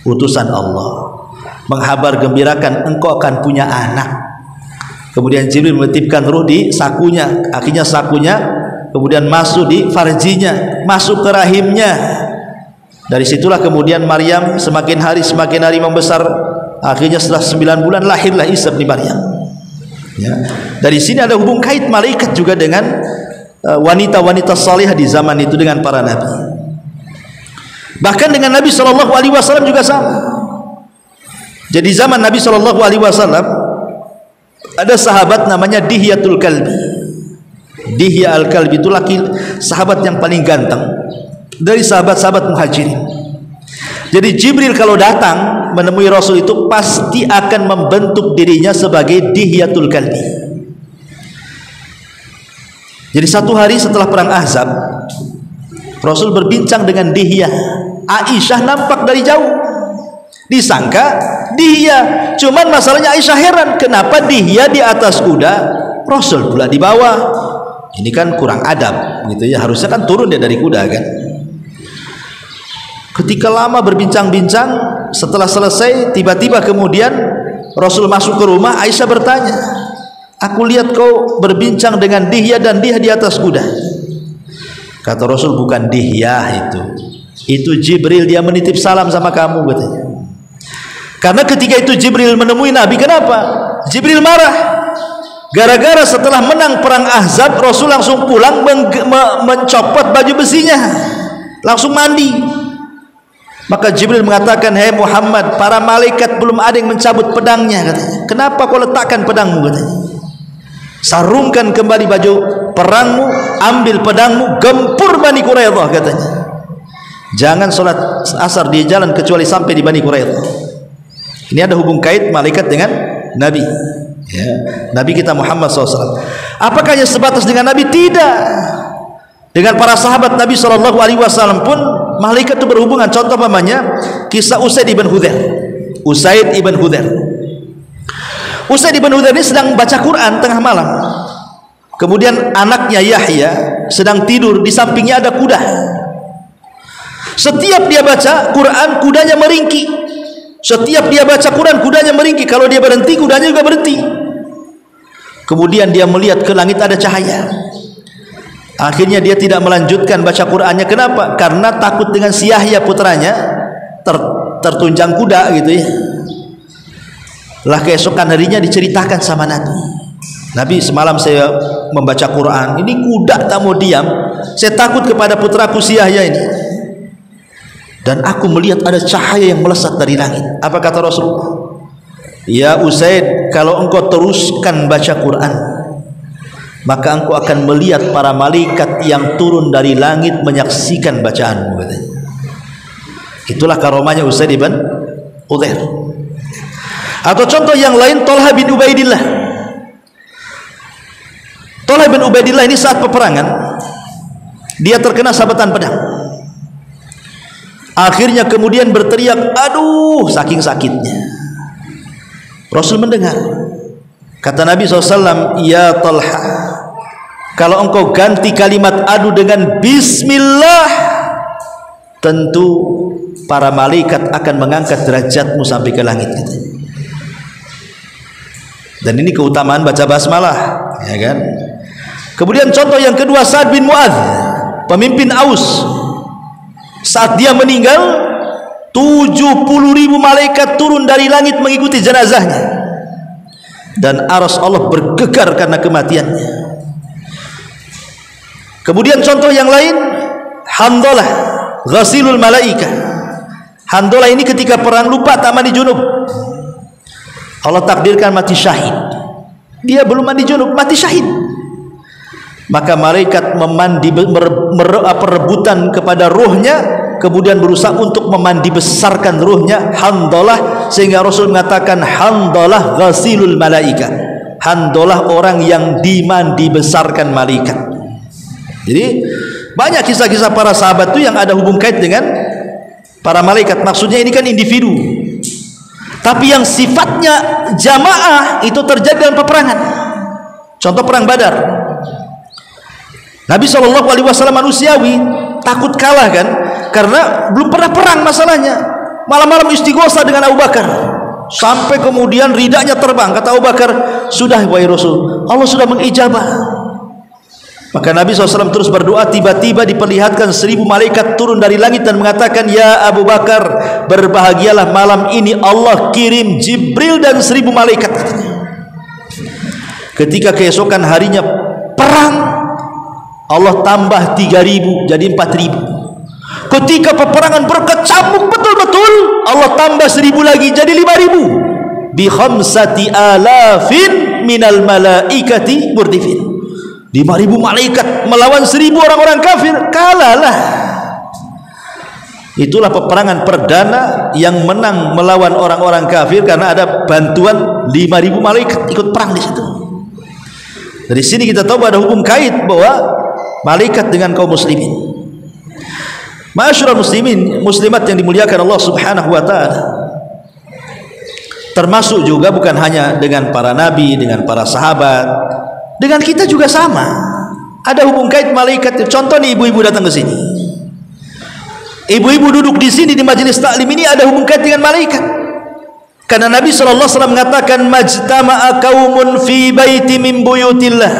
utusan Allah, menghabar gembirakan engkau akan punya anak. Kemudian Jibril menitipkan ruh di sakunya. Akhirnya sakunya kemudian masuk di farjinya, masuk ke rahimnya. Dari situlah kemudian Maryam semakin hari membesar. Akhirnya setelah 9 bulan lahirlah Isa bin Maryam. Ya. Dari sini ada hubung kait malaikat juga dengan wanita-wanita salihah di zaman itu dengan para nabi. Bahkan dengan Nabi Shallallahu Alaihi Wasallam juga sama. Jadi zaman Nabi Shallallahu Alaihi Wasallam ada sahabat namanya Dihyatul Kalbi. Dihya al-Kalbi itu sahabat yang paling ganteng dari sahabat-sahabat Muhajirin. Jadi Jibril kalau datang menemui Rasul itu pasti akan membentuk dirinya sebagai Dihyatul Kalbi. Jadi satu hari setelah perang Ahzab, Rasul berbincang dengan Dihya. Aisyah nampak dari jauh, disangka Dihya. Cuman masalahnya Aisyah heran, kenapa Dihya di atas kuda, Rasul pula di bawah. Ini kan kurang adab gitu ya, harusnya kan turun dia dari kuda kan. Ketika lama berbincang-bincang, setelah selesai tiba-tiba kemudian Rasul masuk ke rumah. Aisyah bertanya, aku lihat kau berbincang dengan Dihya dan Dihya di atas kuda. Kata Rasul, bukan Dihya itu Jibril, dia menitip salam sama kamu, katanya. Karena ketika itu Jibril menemui Nabi, kenapa? Jibril marah. Gara-gara setelah menang perang Ahzab, Rasul langsung pulang mencopot baju besinya, langsung mandi. Maka Jibril mengatakan, "Hei Muhammad, para malaikat belum ada yang mencabut pedangnya," katanya. "Kenapa kau letakkan pedangmu?" katanya. "Sarungkan kembali baju perangmu, ambil pedangmu, gempur Bani Quraidah," katanya. "Jangan sholat asar di jalan kecuali sampai di Bani Quraidah." Ini ada hubung kait malaikat dengan Nabi. Ya, Nabi kita Muhammad SAW. Apakah hanya sebatas dengan Nabi? Tidak. Dengan para sahabat Nabi SAW pun malaikat itu berhubungan. Contoh namanya kisah Usaid ibn Hudhair. Usaid ibn Hudhair ini sedang baca Quran tengah malam. Kemudian anaknya Yahya sedang tidur, di sampingnya ada kuda. Setiap dia baca Quran, kudanya meringki. Setiap dia baca Quran, kudanya meringki. Kalau dia berhenti, kudanya juga berhenti. Kemudian dia melihat ke langit ada cahaya. Akhirnya dia tidak melanjutkan baca Qurannya. Kenapa? Karena takut dengan si Yahya putranya tertunjang kuda gitu ya. Lah keesokan harinya diceritakan sama Nabi. "Nabi, semalam saya membaca Quran, ini kuda tak mau diam. Saya takut kepada putraku si Yahya ini. Dan aku melihat ada cahaya yang melesat dari langit." Apa kata Rasulullah? "Ya Usaid, kalau engkau teruskan baca Quran, maka engkau akan melihat para malaikat yang turun dari langit menyaksikan bacaanmu," katanya. Itulah karomahnya Usaid ibn Hudhair. Atau contoh yang lain, Thalha bin Ubaidillah. Thalha bin Ubaidillah ini saat peperangan dia terkena sabetan pedang. Akhirnya kemudian berteriak, "Aduh," saking sakitnya. Rasul mendengar. Kata Nabi SAW, "Ya Thalha, kalau engkau ganti kalimat adu dengan Bismillah, tentu para malaikat akan mengangkat derajatmu sampai ke langit." Dan ini keutamaan baca basmalah, ya kan? Kemudian contoh yang kedua, Sa'ad bin Mu'adz, pemimpin Aus. Saat dia meninggal, 70.000 malaikat turun dari langit mengikuti jenazahnya. Dan arsy Allah bergegar karena kematiannya. Kemudian contoh yang lain, Handalah, ghasilul malaika. Handalah ini ketika perang lupa tak mandi junub. Allah takdirkan mati syahid. Dia belum mandi junub, mati syahid. Maka malaikat rebutan kepada ruhnya, kemudian berusaha untuk memandi besarkan ruhnya Handalah, sehingga Rasul mengatakan Handalah ghasilul malaika. Handalah orang yang dimandi besarkan malaikat. Jadi banyak kisah-kisah para sahabat itu yang ada hubung kait dengan para malaikat. Maksudnya ini kan individu, tapi yang sifatnya jamaah itu terjadi dalam peperangan. Contoh perang Badar. Nabi SAW manusiawi, takut kalah kan, karena belum pernah perang masalahnya. Malam-malam istighosa dengan Abu Bakar, sampai kemudian ridanya terbang. Kata Abu Bakar, "Sudah wahai Rasul, Allah sudah mengijabah." Maka Nabi SAW terus berdoa. Tiba-tiba diperlihatkan 1000 malaikat turun dari langit dan mengatakan, "Ya Abu Bakar, berbahagialah, malam ini Allah kirim Jibril dan 1000 malaikat." Ketika keesokan harinya perang, Allah tambah 3.000 jadi 4.000. Ketika peperangan berkecamuk betul-betul, Allah tambah 1.000 lagi jadi 5.000. Bi khamsati alafin minal malaikati murdifin. 5.000 malaikat melawan 1.000 orang-orang kafir, kalahlah. Itulah peperangan perdana yang menang melawan orang-orang kafir karena ada bantuan 5.000 malaikat ikut perang di situ. Dari sini kita tahu ada hukum kait bahwa malaikat dengan kaum muslimin. Ma'asyiral muslimin, muslimat yang dimuliakan Allah Subhanahu wa taala. Termasuk juga bukan hanya dengan para nabi, dengan para sahabat, dengan kita juga sama. Ada hubung kait malaikat. Contoh nih, ibu-ibu datang ke sini. Ibu-ibu duduk di sini di majelis taklim ini ada hubung kait dengan malaikat. Karena Nabi SAW mengatakan, "Majtama'a qaumun fi baiti min buyutillah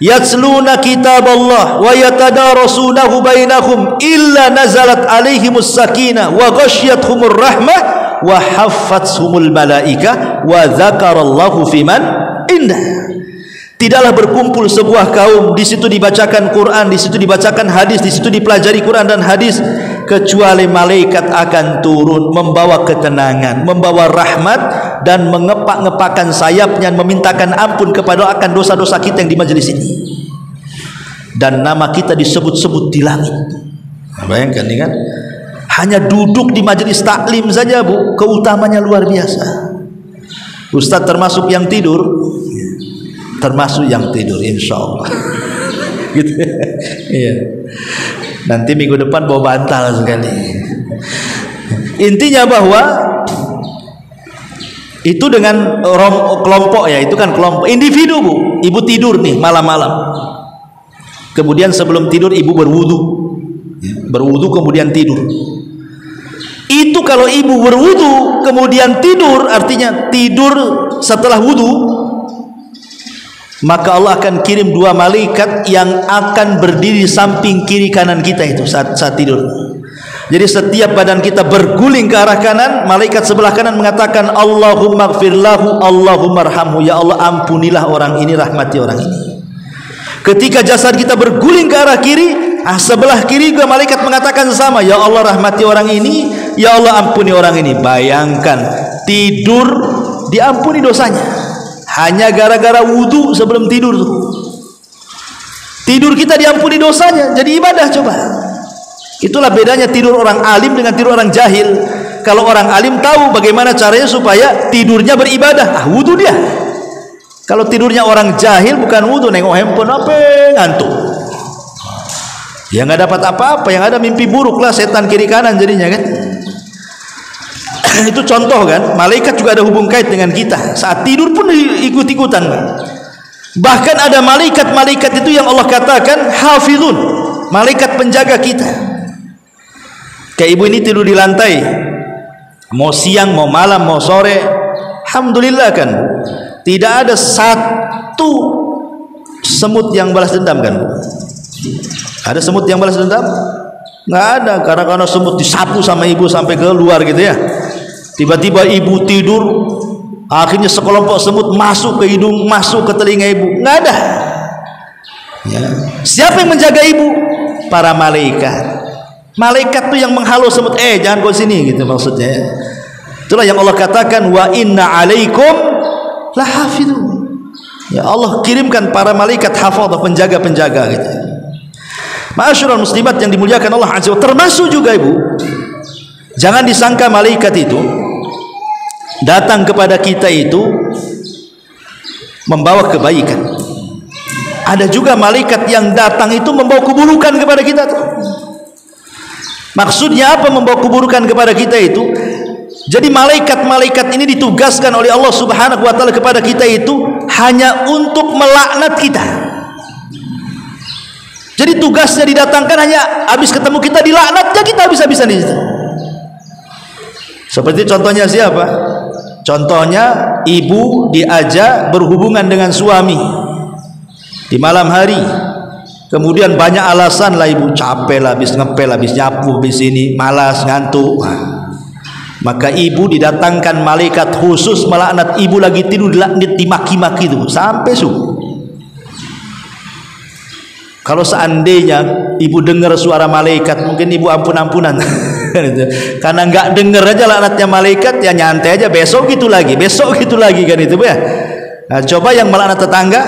yatsluna kitaballah wa yatadarasunahu bainahum illa nazalat alaihimus sakinah wa ghasyiyatuhumur rahmah wa haffathumul malaika wa dzakarallahu fiman indah." tidaklah berkumpul sebuah kaum, di situ dibacakan Quran, di situ dibacakan hadis, di situ dipelajari Quran dan hadis, kecuali malaikat akan turun membawa ketenangan, membawa rahmat, dan mengepak-ngepakkan sayapnya, memintakan ampun kepada akan dosa-dosa kita yang di majelis ini, dan nama kita disebut-sebut di langit. Nah, bayangkan ini kan, hanya duduk di majelis taklim saja Bu, keutamanya luar biasa. Ustadz termasuk yang tidur, termasuk yang tidur, insya Allah. Gitu. Iya. Nanti minggu depan bawa bantal sekali. Intinya bahwa itu dengan kelompok ya, itu kan kelompok. Individu Bu, ibu tidur nih malam-malam. Kemudian sebelum tidur ibu berwudu kemudian tidur. Itu kalau ibu berwudu kemudian tidur, artinya tidur setelah wudu, maka Allah akan kirim 2 malaikat yang akan berdiri samping kiri kanan kita itu saat tidur. Jadi setiap badan kita berguling ke arah kanan, malaikat sebelah kanan mengatakan Allahumma gfirlahu, Allahumma arhamhu, ya Allah ampunilah orang ini, rahmati orang ini. Ketika jasad kita berguling ke arah kiri, sebelah kiri juga malaikat mengatakan sama, ya Allah rahmati orang ini, ya Allah ampuni orang ini. Bayangkan, tidur diampuni dosanya hanya gara-gara wudu sebelum tidur tuh. Tidur kita diampuni dosanya, jadi ibadah. Coba, itulah bedanya tidur orang alim dengan tidur orang jahil. Kalau orang alim tahu bagaimana caranya supaya tidurnya beribadah, wudu dia. Kalau tidurnya orang jahil bukan wudu, nengok handphone apa, ngantuk. Ya nggak dapat apa-apa, yang ada mimpi buruk lah, setan kiri kanan jadinya kan. Itu contoh kan, malaikat juga ada hubung kait dengan kita. Saat tidur pun ikut-ikutan kan. Bahkan ada malaikat-malaikat itu yang Allah katakan hafizun, malaikat penjaga kita. Kayak ibu ini tidur di lantai, mau siang, mau malam, mau sore, alhamdulillah kan, tidak ada satu semut yang balas dendam kan. Ada semut yang balas dendam? Nggak ada, karena semut disapu sama ibu sampai keluar gitu ya. Tiba-tiba ibu tidur, akhirnya sekelompok semut masuk ke hidung, masuk ke telinga ibu. Nggak ada. Ya. Siapa yang menjaga ibu? Para malaikat. Malaikat tuh yang menghalau semut, jangan kau sini gitu maksudnya. Itulah yang Allah katakan wa inna alaikum lahafidun. Ya Allah kirimkan para malaikat hafadhah, penjaga-penjaga gitu. Ma'asyiral muslimat yang dimuliakan Allah Azza wa Jalla, termasuk juga ibu, jangan disangka malaikat itu datang kepada kita itu membawa kebaikan. Ada juga malaikat yang datang itu membawa keburukan kepada kita tuh. Maksudnya apa membawa keburukan kepada kita itu? Jadi malaikat-malaikat ini ditugaskan oleh Allah Subhanahu wa taala kepada kita itu hanya untuk melaknat kita. Jadi tugasnya didatangkan hanya habis ketemu kita dilaknatnya kita habis-habisan di situ. Seperti contohnya siapa? Contohnya ibu diajak berhubungan dengan suami di malam hari. Kemudian banyak alasan lah, ibu capek lah, habis ngepel, habis nyapu, habis ini malas, ngantuk. Maka ibu didatangkan malaikat khusus melaknat ibu lagi tidur, dimaki-maki itu sampai subuh. Kalau seandainya ibu dengar suara malaikat, mungkin ibu ampun-ampunan. Karena nggak dengar aja laknatnya malaikat, ya nyantai aja, besok gitu lagi kan itu ya. Nah, coba yang melaknat tetangga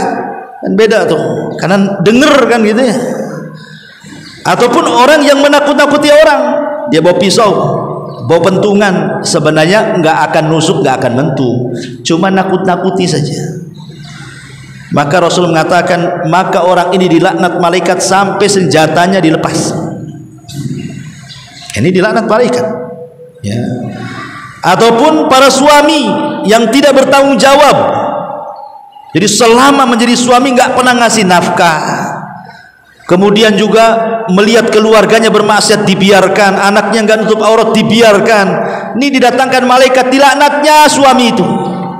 kan beda tuh, karena denger kan gitu ya. Ataupun orang yang menakut-nakuti orang, dia bawa pisau, bawa pentungan, sebenarnya nggak akan nusuk, nggak akan mentu, cuma nakut-nakuti saja. Maka Rasul mengatakan, maka orang ini dilaknat malaikat sampai senjatanya dilepas. Ini dilaknat malaikat ya. Ataupun para suami yang tidak bertanggung jawab, jadi selama menjadi suami nggak pernah ngasih nafkah, kemudian juga melihat keluarganya bermaksiat dibiarkan, anaknya nggak nutup aurat dibiarkan. Ini didatangkan malaikat, dilaknatnya suami itu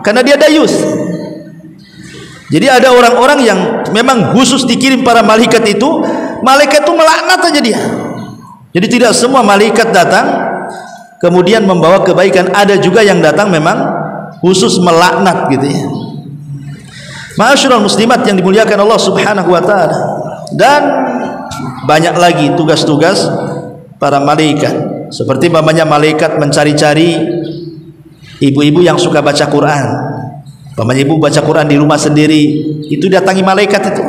karena dia dayus. Jadi ada orang-orang yang memang khusus dikirim para malaikat itu, malaikat itu melaknat aja dia. Jadi tidak semua malaikat datang kemudian membawa kebaikan, ada juga yang datang memang khusus melaknat gitu ya. Ma'asyiral muslimat yang dimuliakan Allah Subhanahu wa taala. Dan banyak lagi tugas-tugas para malaikat. Seperti umpamanya malaikat mencari-cari ibu-ibu yang suka baca Quran. Umpamanya ibu baca Quran di rumah sendiri, itu datangi malaikat itu.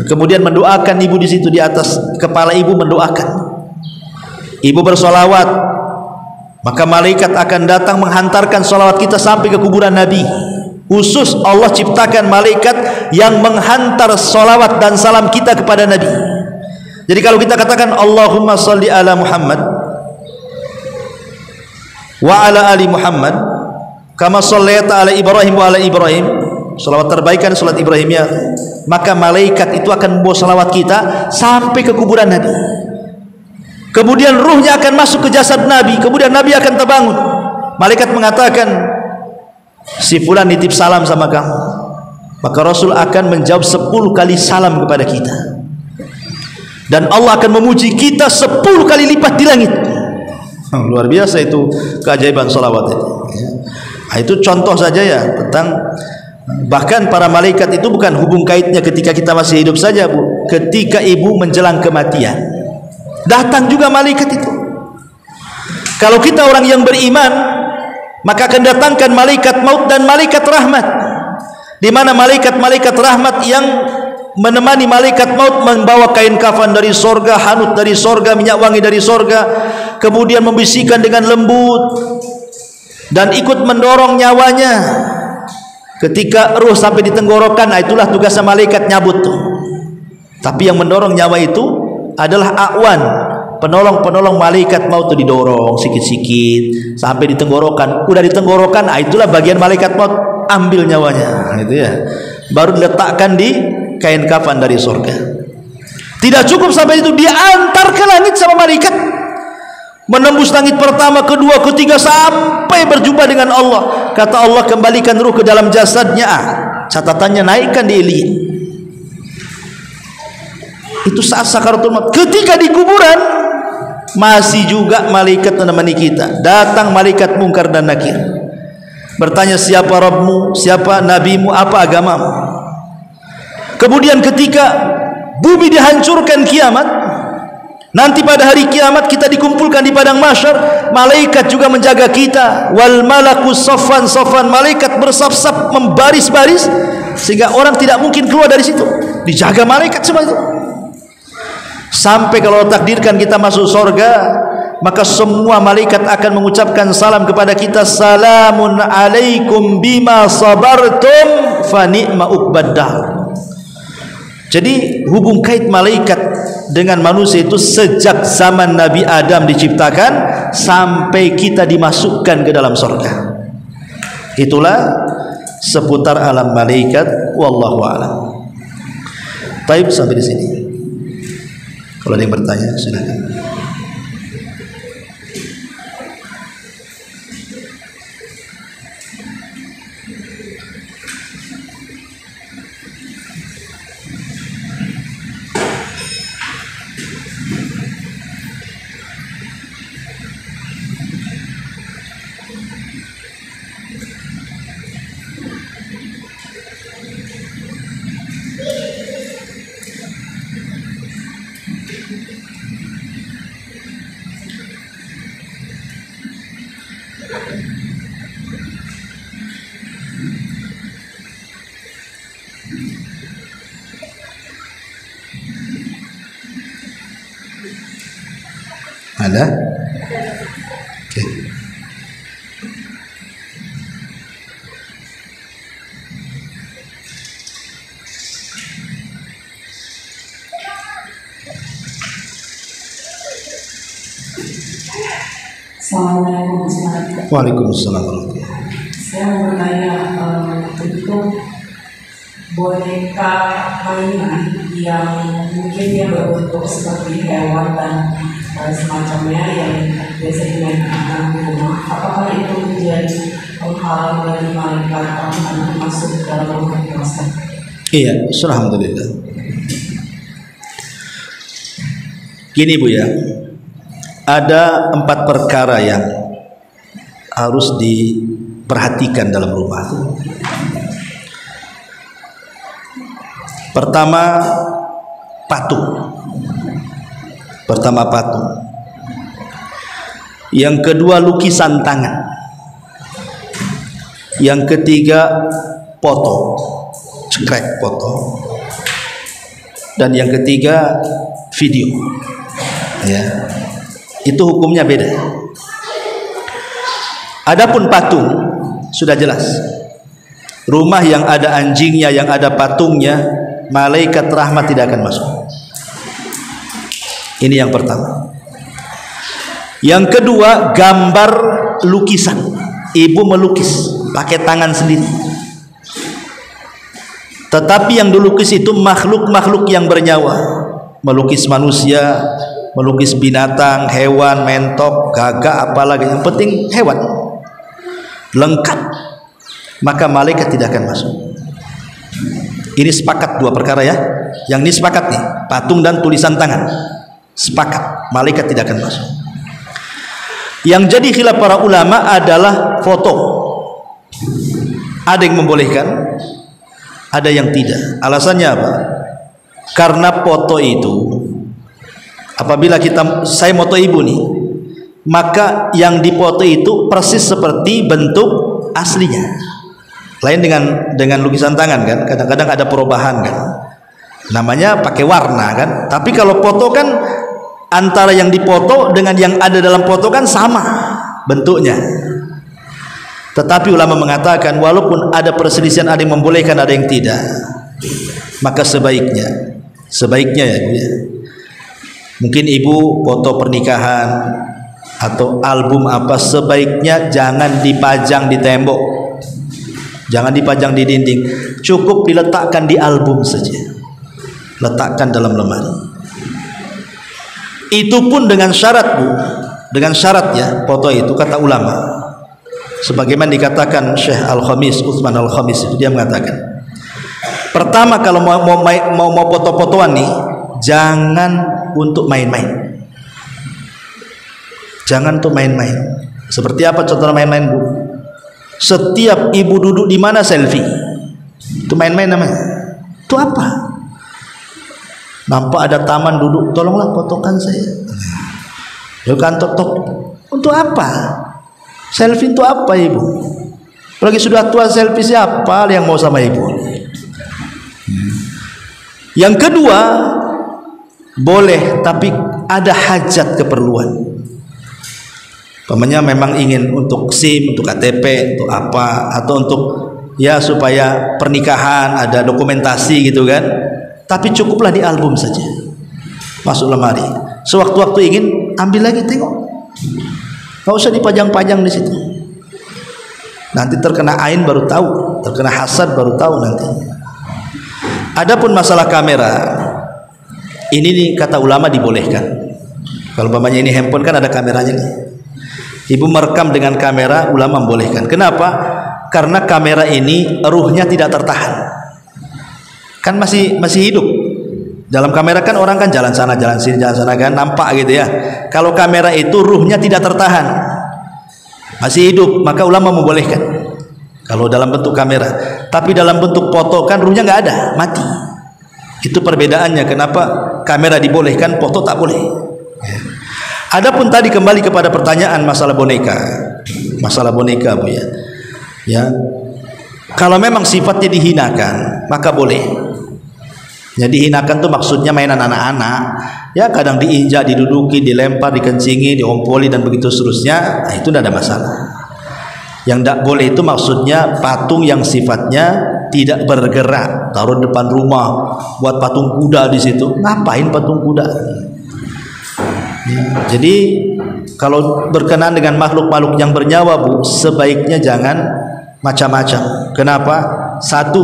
Kemudian mendoakan ibu di situ, di atas kepala ibu mendoakan. Ibu bersolawat, maka malaikat akan datang menghantarkan solawat kita sampai ke kuburan Nabi. Khusus Allah ciptakan malaikat yang menghantar solawat dan salam kita kepada Nabi. Jadi kalau kita katakan Allahumma salli ala Muhammad wa ala ali Muhammad kama sallaita ala Ibrahim wa ala Ibrahim, salawat terbaik kan salat Ibrahimiyah, maka malaikat itu akan membawa salawat kita sampai ke kuburan Nabi. Kemudian ruhnya akan masuk ke jasad Nabi, kemudian Nabi akan terbangun. Malaikat mengatakan, si fulan nitip salam sama kamu. Maka Rasul akan menjawab 10 kali salam kepada kita. Dan Allah akan memuji kita 10 kali lipat di langit. Luar biasa itu keajaiban salawat itu. Nah, itu contoh saja ya tentang, bahkan para malaikat itu bukan hubung kaitnya ketika kita masih hidup saja, Bu. Ketika ibu menjelang kematian, datang juga malaikat itu. Kalau kita orang yang beriman, maka akan datangkan malaikat maut dan malaikat rahmat. Di mana malaikat-malaikat rahmat yang menemani malaikat maut membawa kain kafan dari sorga, hanut dari sorga, minyak wangi dari sorga, kemudian membisikkan dengan lembut dan ikut mendorong nyawanya. Ketika ruh sampai di tenggorokan, nah itulah tugasnya malaikat nyabut tuh. Tapi yang mendorong nyawa itu adalah awan, penolong-penolong malaikat maut, itu didorong sikit-sikit sampai di tenggorokan. Udah di tenggorokan, nah itulah bagian malaikat maut ambil nyawanya, gitu ya. Baru diletakkan di kain kafan dari surga. Tidak cukup sampai itu, diantar ke langit sama malaikat, menembus langit pertama, kedua, ketiga, sampai berjumpa dengan Allah. Kata Allah, kembalikan ruh ke dalam jasadnya, catatannya naikkan di Iliyin. Itu saat sakaratul maut. Ketika di kuburan masih juga malaikat menemani kita. Datang malaikat Munkar dan Nakir, bertanya, siapa Rabbmu, siapa nabimu, apa agamamu. Kemudian ketika bumi dihancurkan kiamat, nanti pada hari kiamat kita dikumpulkan di padang mahsyar, malaikat juga menjaga kita. Wal malaku saffan saffan, malaikat bersaf-saf membaris-baris sehingga orang tidak mungkin keluar dari situ. Dijaga malaikat semua itu. Sampai kalau takdirkan kita masuk surga, maka semua malaikat akan mengucapkan salam kepada kita, salamun alaikum bima sabartum fa ni'ma uqbaddar. Jadi hubung kait malaikat dengan manusia itu sejak zaman Nabi Adam diciptakan sampai kita dimasukkan ke dalam surga. Itulah seputar alam malaikat, wallahu a'lam. Baik, sampai di sini. Kalau ada yang bertanya silakan. Ada? Oke. Assalamualaikum warahmatullahi wabarakatuh. Waalaikumsalam. Saya mau bertanya, untuk boneka mainan yang mungkin dia berbentuk seperti hewan dan semacamnya yang biasa dimainkan anak di rumah, apakah itu menjadi penghalang dari malaikat untuk masuk ke dalam rumah kita? Iya, alhamdulillah. Gini Bu ya, ada 4 perkara yang harus diperhatikan dalam rumah. Pertama, patung. Yang kedua, lukisan tangan. Yang ketiga, foto, cekrek foto. Dan yang ketiga, video. Ya, itu hukumnya beda. Adapun patung sudah jelas. Rumah yang ada anjingnya, yang ada patungnya, malaikat rahmat tidak akan masuk. Ini yang pertama. Yang kedua, gambar lukisan. Ibu melukis pakai tangan sendiri. Tetapi yang dilukis itu makhluk-makhluk yang bernyawa. Melukis manusia, melukis binatang, hewan, mentok, gagak, apalagi. Yang penting hewan. Lengkap. Maka malaikat tidak akan masuk. Ini sepakat dua perkara ya. Yang ini sepakat nih, patung dan tulisan tangan. Sepakat, malaikat tidak akan masuk. Yang jadi khilaf para ulama adalah foto. Ada yang membolehkan, ada yang tidak. Alasannya apa? Karena foto itu, apabila saya foto ibu nih, maka yang dipoto itu persis seperti bentuk aslinya. Lain dengan lukisan tangan kan, kadang-kadang ada perubahan kan, namanya pakai warna kan. Tapi kalau foto kan antara yang dipoto dengan yang ada dalam foto kan sama bentuknya. Tetapi ulama mengatakan walaupun ada perselisihan, ada yang membolehkan, ada yang tidak, maka sebaiknya ya Bu ya, mungkin ibu foto pernikahan atau album apa, sebaiknya jangan dipajang di tembok, jangan dipajang di dinding, cukup diletakkan di album saja, letakkan dalam lemari. Itu pun dengan syarat Bu, dengan syarat ya, foto itu kata ulama, sebagaimana dikatakan Syekh Al-Khamis, Utsman Al-Khamis itu, dia mengatakan, pertama kalau mau foto-fotoan nih, jangan untuk main-main. Jangan untuk main-main. Seperti apa contoh main-main Bu? Setiap ibu duduk di mana selfie. Itu main-main namanya. Itu apa? Nampak ada taman duduk, tolonglah fotokan saya. Ya kan, tok. Untuk apa? Selfie itu apa ibu? Apalagi sudah tua, selfie siapa yang mau sama ibu? Yang kedua, boleh tapi ada hajat keperluan. Pamannya memang ingin untuk SIM, untuk KTP, untuk apa, atau untuk ya supaya pernikahan ada dokumentasi gitu kan. Tapi cukuplah di album saja, masuk lemari. Sewaktu-waktu ingin ambil lagi, tengok. Nggak usah dipajang-pajang di situ. Nanti terkena ain baru tahu, terkena hasad baru tahu nanti. Adapun masalah kamera, ini nih kata ulama dibolehkan. Kalau umpamanya ini handphone kan ada kameranya nih. Ibu merekam dengan kamera, ulama membolehkan. Kenapa? Karena kamera ini ruhnya tidak tertahan. Kan masih hidup. Dalam kamera kan orang kan jalan sana jalan sini jalan sana kan, nampak gitu ya. Kalau kamera itu ruhnya tidak tertahan, masih hidup, maka ulama membolehkan kalau dalam bentuk kamera. Tapi dalam bentuk foto kan ruhnya nggak ada, mati. Itu perbedaannya kenapa kamera dibolehkan, foto tak boleh. Adapun tadi kembali kepada pertanyaan masalah boneka Bu ya. Ya, kalau memang sifatnya dihinakan maka boleh. Jadi hinakan tuh maksudnya mainan anak-anak, ya kadang diinjak, diduduki, dilempar, dikencingi, diompoli dan begitu seterusnya, nah itu tidak ada masalah. Yang tidak boleh itu maksudnya patung yang sifatnya tidak bergerak, taruh depan rumah, buat patung kuda di situ, ngapain patung kuda? Jadi kalau berkenaan dengan makhluk-makhluk yang bernyawa Bu, sebaiknya jangan macam-macam. Kenapa? Satu,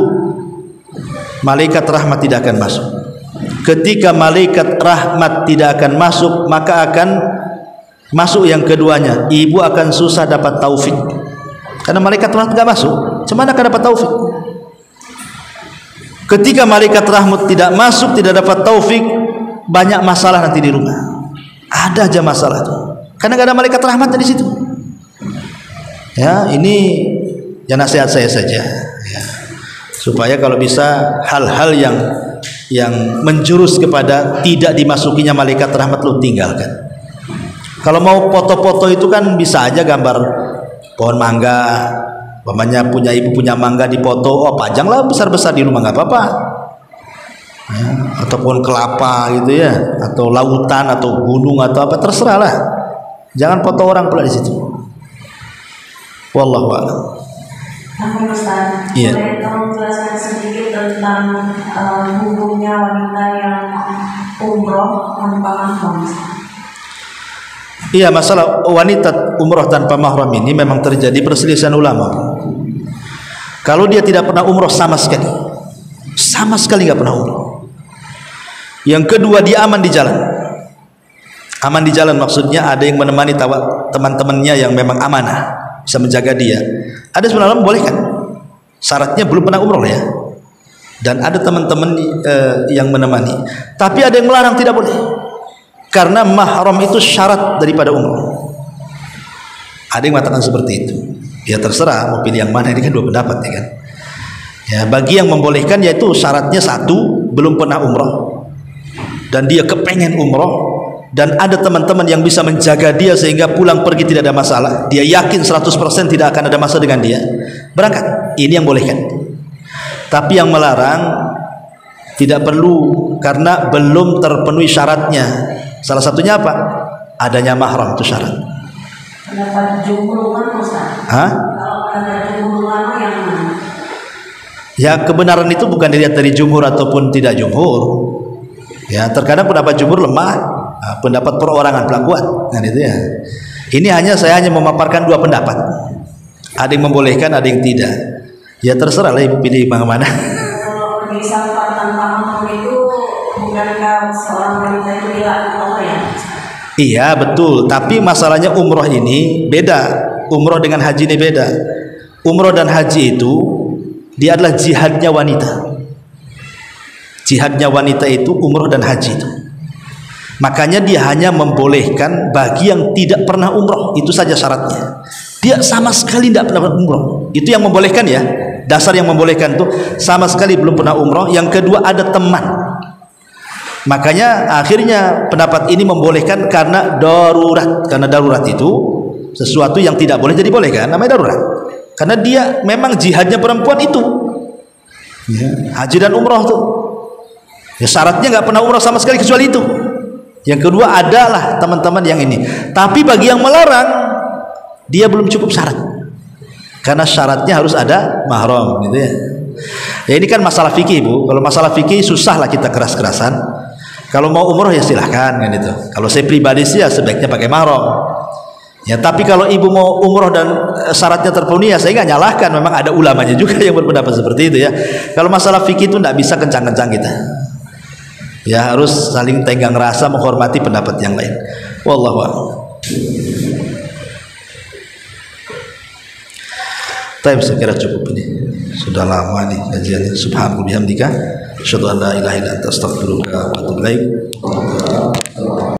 malaikat rahmat tidak akan masuk. Ketika malaikat rahmat tidak akan masuk, maka akan masuk yang keduanya, ibu akan susah dapat taufik. Karena malaikat rahmat tidak masuk, cuman akan dapat taufik. Ketika malaikat rahmat tidak masuk, tidak dapat taufik, banyak masalah nanti di rumah. Ada aja masalah tuh. Karena gak ada malaikat rahmat di situ. Ya, ini ya nasihat saya saja. Ya. Supaya kalau bisa hal-hal yang yang menjurus kepada tidak dimasukinya malaikat rahmat lu tinggalkan. Kalau mau foto-foto itu kan bisa aja gambar pohon mangga, umpamanya punya ibu punya mangga di foto, oh pajanglah besar-besar di rumah nggak apa-apa. Ya, atau pohon kelapa gitu ya, atau lautan atau gunung atau apa terserah lah. Jangan foto orang pula di situ. Wallahu a'lam. Namun Ustaz, Iya. boleh tolong jelaskan sedikit tentang hukumnya wanita yang umroh tanpa mahram? Iya, masalah wanita umroh tanpa mahram ini memang terjadi perselisihan ulama. Kalau dia tidak pernah umroh sama sekali nggak pernah umroh. Yang kedua, dia aman di jalan. Aman di jalan maksudnya ada yang menemani teman-temannya yang memang amanah, bisa menjaga dia. Ada sebenarnya membolehkan, syaratnya belum pernah umroh ya, dan ada teman-teman yang menemani. Tapi ada yang melarang tidak boleh, karena mahram itu syarat daripada umroh. Ada yang mengatakan seperti itu. Ya terserah mau pilih yang mana, ini kan dua pendapat ya kan. Ya, bagi yang membolehkan yaitu syaratnya satu, belum pernah umroh dan dia kepengen umroh, dan ada teman-teman yang bisa menjaga dia sehingga pulang pergi tidak ada masalah, dia yakin 100% tidak akan ada masalah dengan dia, berangkat. Ini yang bolehkan. Tapi yang melarang tidak perlu, karena belum terpenuhi syaratnya. Salah satunya apa? Adanya mahram, itu syarat. Pendapat jumhur ulama Ustaz. Hah? Kalau pendapat jumhur ulama yang mana? Ya, kebenaran itu bukan dilihat dari jumhur ataupun tidak jumhur. Ya, terkadang pendapat jumhur lemah, pendapat perorangan pula kuat. Nah, itu ya. Ini saya hanya memaparkan dua pendapat. Ada yang membolehkan, ada yang tidak. Ya terserah lah pilih yang mana. Kalau pergi safar tanpa mahram itu bukankah seorang wanita itu dilarang ya? Iya betul, tapi masalahnya umroh ini beda. Umroh dengan haji ini beda. Umroh dan haji itu dia adalah jihadnya wanita. Jihadnya wanita itu umroh dan haji itu. Makanya dia hanya membolehkan bagi yang tidak pernah umroh, itu saja syaratnya. Dia sama sekali tidak pernah umroh, itu yang membolehkan ya. Dasar yang membolehkan tuh sama sekali belum pernah umroh. Yang kedua ada teman. Makanya akhirnya pendapat ini membolehkan karena darurat. Karena darurat itu sesuatu yang tidak boleh jadi boleh kan, namanya darurat. Karena dia memang jihadnya perempuan itu ya, haji dan umroh tuh ya, syaratnya nggak pernah umroh sama sekali kecuali itu. Yang kedua adalah teman-teman yang ini. Tapi bagi yang melarang, dia belum cukup syarat, karena syaratnya harus ada mahram gitu ya. Ya ini kan masalah fikih Bu. Kalau masalah fikih susah lah kita keras-kerasan. Kalau mau umroh ya silahkan kan itu. Kalau saya pribadi sih ya sebaiknya pakai mahram. Ya tapi kalau ibu mau umroh dan syaratnya terpenuhi ya saya nggak nyalahkan. Memang ada ulamanya juga yang berpendapat seperti itu ya. Kalau masalah fikih itu nggak bisa kencang-kencang kita. Ya harus saling tenggang rasa, menghormati pendapat yang lain. Wallahu a'lam. Time saya kira cukup ini. Sudah lama nih kajiannya. Subhanallah bihamdika asyhadu an la ilaha illa anta astaghfiruka wa atubu ilaik.